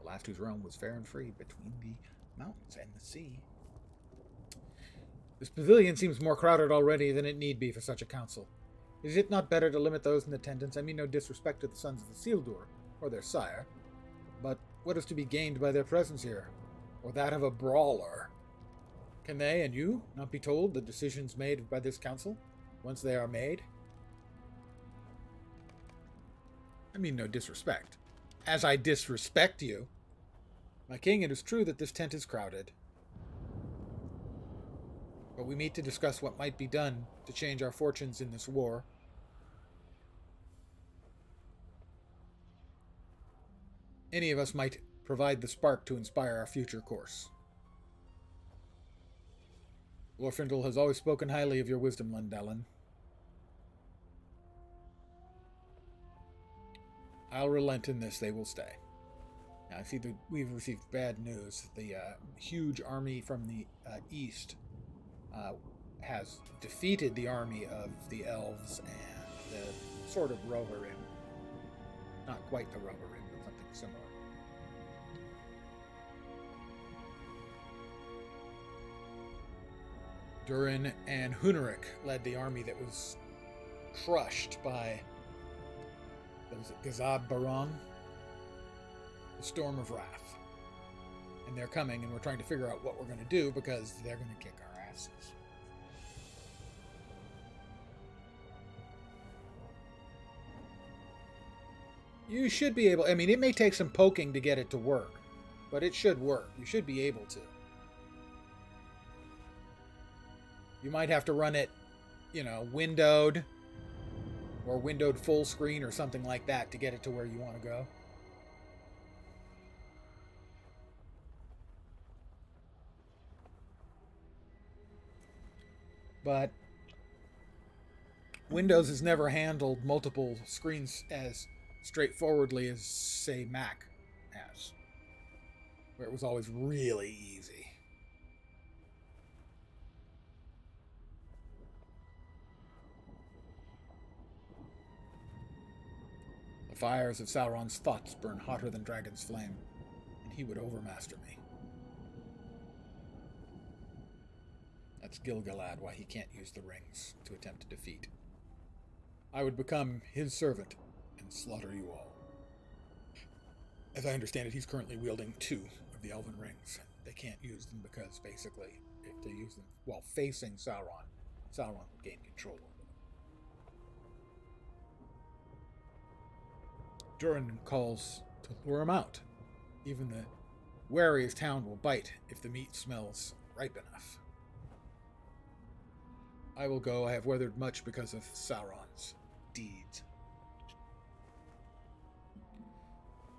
The last whose realm was fair and free between the mountains and the sea. This pavilion seems more crowded already than it need be for such a council. Is it not better to limit those in attendance? I mean no disrespect to the sons of Isildur, or their sire, but what is to be gained by their presence here? Or that of a brawler? Can they, and you, not be told the decisions made by this council, once they are made? I mean no disrespect. As I disrespect you. My king, it is true that this tent is crowded. But we meet to discuss what might be done to change our fortunes in this war. Any of us might provide the spark to inspire our future course. Glorfindel has always spoken highly of your wisdom, Lendelin. I'll relent in this, they will stay. Now, I see that we've received bad news. The huge army from the east has defeated the army of the elves and the sort of Rohirrim. Not quite the Rohirrim, but something similar. Durin and Huneric led the army that was crushed by Gazab Barong, the Storm of Wrath. And they're coming, and we're trying to figure out what we're going to do because they're going to kick our asses. You should be able... I mean, it may take some poking to get it to work, but it should work. You should be able to. You might have to run it, you know, windowed, or windowed full screen or something like that to get it to where you want to go. But Windows has never handled multiple screens as straightforwardly as, say, Mac has, where it was always really easy. The fires of Sauron's thoughts burn hotter than dragon's flame, and he would overmaster me. That's Gil-galad, why he can't use the rings to attempt to defeat. I would become his servant and slaughter you all. As I understand it, he's currently wielding 2 of the Elven Rings. They can't use them because, basically, if they use them while facing Sauron, Sauron would gain control over them. Durin calls to lure him out. Even the wariest hound will bite if the meat smells ripe enough. I will go. I have weathered much because of Sauron's deeds.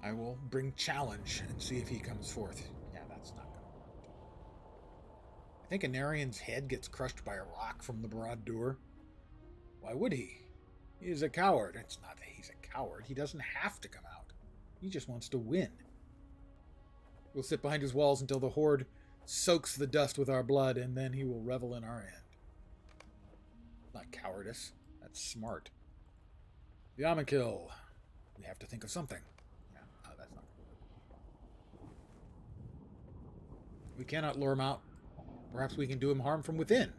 I will bring challenge and see if he comes forth. Yeah, that's not going to work. I think Anarian's head gets crushed by a rock from the Barad-dûr. Why would he? He is a coward. It's not that he's a coward. He doesn't have to come out. He just wants to win. We'll sit behind his walls until the horde soaks the dust with our blood, and then he will revel in our end. Not cowardice. That's smart. The Amakill. We have to think of something. That's not good. We cannot lure him out. Perhaps we can do him harm from within.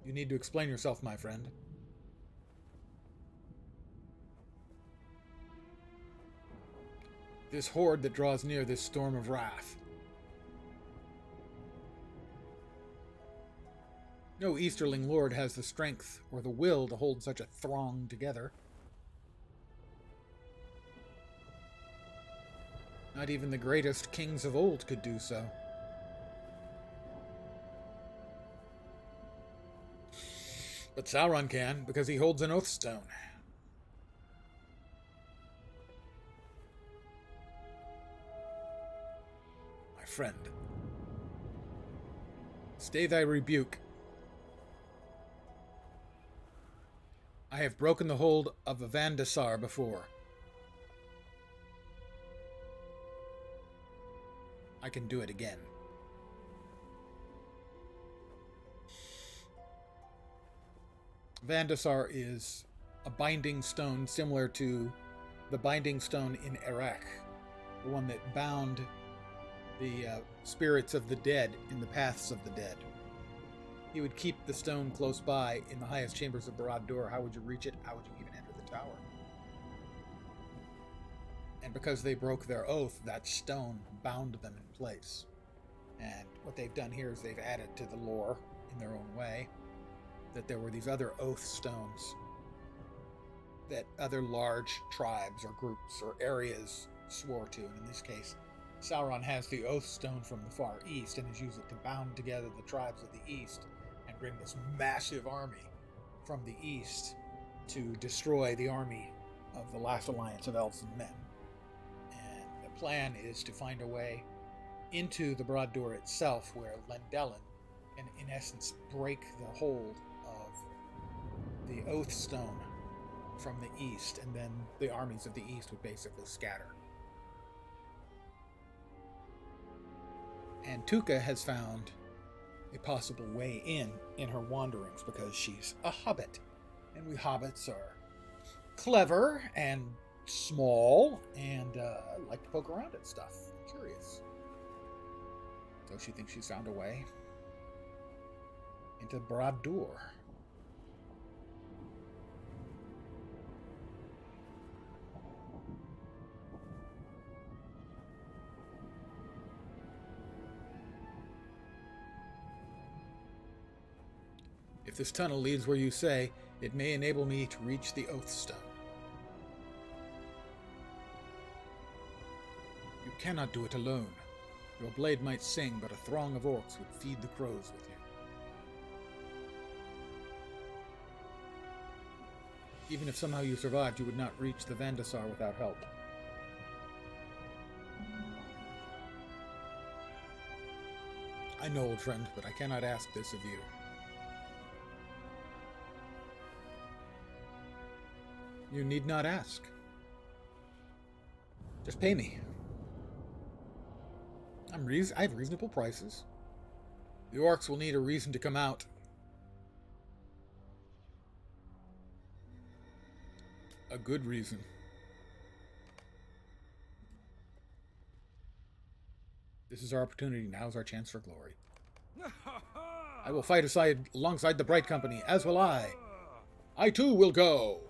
You need to explain yourself, my friend. This horde that draws near, this storm of wrath. No Easterling lord has the strength or the will to hold such a throng together. Not even the greatest kings of old could do so. But Sauron can, because he holds an oath stone. My friend, stay thy rebuke. I have broken the hold of a Vandasar before. I can do it again. Vandasar is a binding stone similar to the binding stone in Erech, the one that bound the spirits of the dead in the paths of the dead. He would keep the stone close by in the highest chambers of Barad-dûr. How would you reach it? How would you even enter the tower? And because they broke their oath, that stone bound them in place. And what they've done here is they've added to the lore in their own way that there were these other oath stones that other large tribes or groups or areas swore to. And in this case, Sauron has the oath stone from the far east and has used it to bound together the tribes of the east and bring this massive army from the east to destroy the army of the last alliance of elves and men. And the plan is to find a way into the Barad-dûr itself where Lendelin can, in essence, break the hold of the oath stone from the east, and then the armies of the east would basically scatter. And Tuka has found a possible way in her wanderings because she's a hobbit. And we hobbits are clever and small and like to poke around at stuff. Curious. So she thinks she's found a way into Barad-dûr. If this tunnel leads where you say, it may enable me to reach the Oath Stone. You cannot do it alone. Your blade might sing, but a throng of orcs would feed the crows with you. Even if somehow you survived, you would not reach the Vandasar without help. I know, old friend, but I cannot ask this of you. You need not ask. Just pay me. I have reasonable prices. The orcs will need a reason to come out. A good reason. This is our opportunity. Now's our chance for glory. I will fight alongside the Bright Company, as will I. I too will go.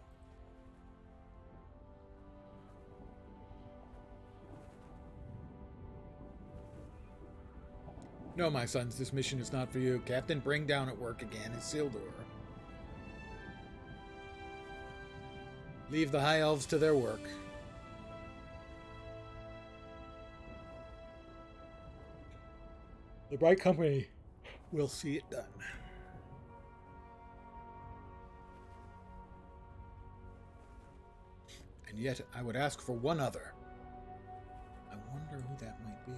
No, my sons, this mission is not for you. Captain Bring Down at work again. Isildur. Leave the High Elves to their work. The Bright Company will see it done. And yet, I would ask for one other. I wonder who that might be.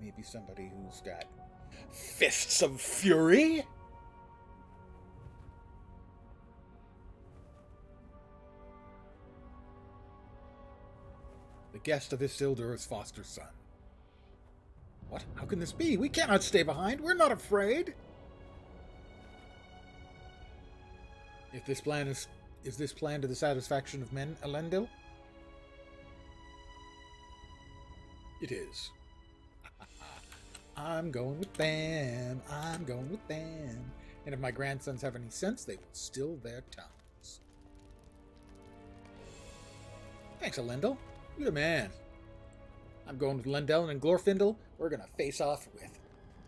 Maybe somebody who's got fists of fury? The guest of Isildur's foster son. What? How can this be? We cannot stay behind. We're not afraid. If this plan is this plan to the satisfaction of men, Elendil? It is. I'm going with them. I'm going with them. And if my grandsons have any sense, they will still their tongues. Thanks, Elendil. You're the man. I'm going with Lendel and Glorfindel. We're going to face off with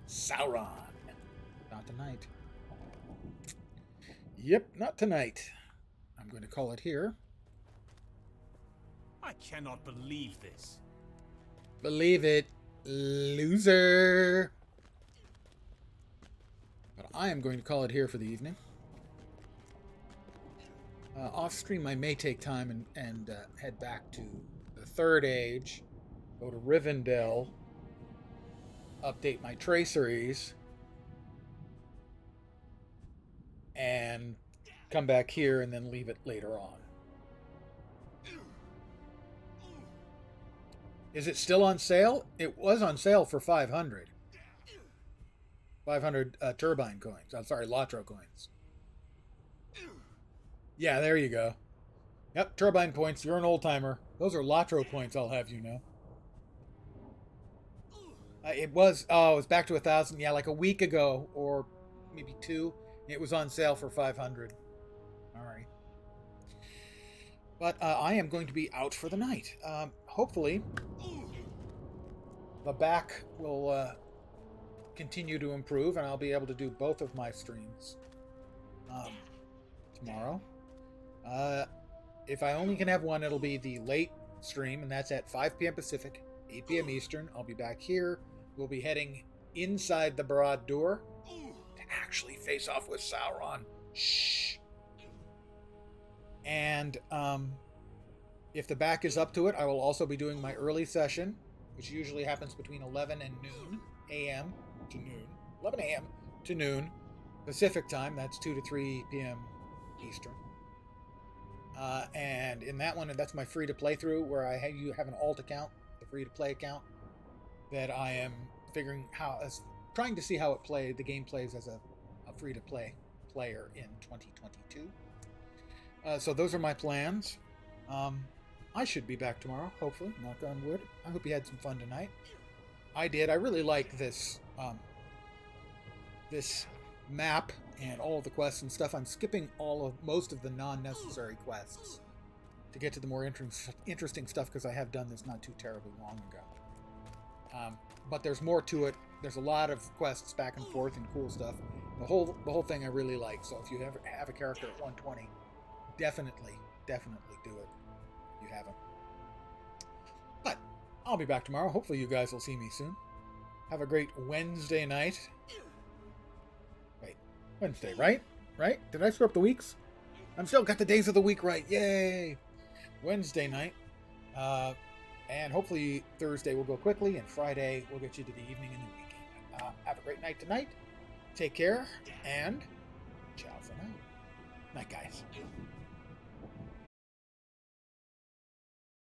Sauron. Not tonight. Yep, not tonight. I'm going to call it here. I cannot believe this. Believe it, loser. But I am going to call it here for the evening. Off stream, I may take time and head back to the Third Age, go to Rivendell, update my traceries, and come back here and then leave it later on. Is it still on sale? It was on sale for 500. 500 turbine coins. I'm sorry, LotRO coins. Yeah, there you go. Yep, turbine points. You're an old timer. Those are LotRO points, I'll have you know. It was back to 1,000. Yeah, like a week ago or maybe 2. It was on sale for 500. All right. But I am going to be out for the night. Hopefully, the back will continue to improve, and I'll be able to do both of my streams tomorrow. If I only can have one, it'll be the late stream, and that's at 5 p.m. Pacific, 8 p.m. Eastern. I'll be back here. We'll be heading inside the Barad-dûr to actually face off with Sauron. Shh. And if the back is up to it, I will also be doing my early session, which usually happens between 11 and noon a.m. to noon. 11 a.m. to noon Pacific time. That's 2 to 3 p.m. Eastern. And in that one, that's my free-to-play through, where you have an alt account, the free-to-play account, that I am trying to see how the game plays as a free-to-play player in 2022. So those are my plans. I should be back tomorrow, hopefully. Knock on wood. I hope you had some fun tonight. I did. I really like this this map and all of the quests and stuff. I'm skipping most of the non-necessary quests to get to the more interesting stuff, because I have done this not too terribly long ago. But there's more to it. There's a lot of quests back and forth and cool stuff. The whole thing I really like. So if you ever have a character at 120, definitely do it. You haven't. But I'll be back tomorrow. Hopefully you guys will see me soon. Have a great Wednesday night. Wait, Wednesday, right? Right? Did I screw up the weeks? I'm still got the days of the week right. Yay! Wednesday night. And hopefully Thursday will go quickly, and Friday will get you to the evening and the weekend. Have a great night tonight. Take care, and ciao for now. Night, guys.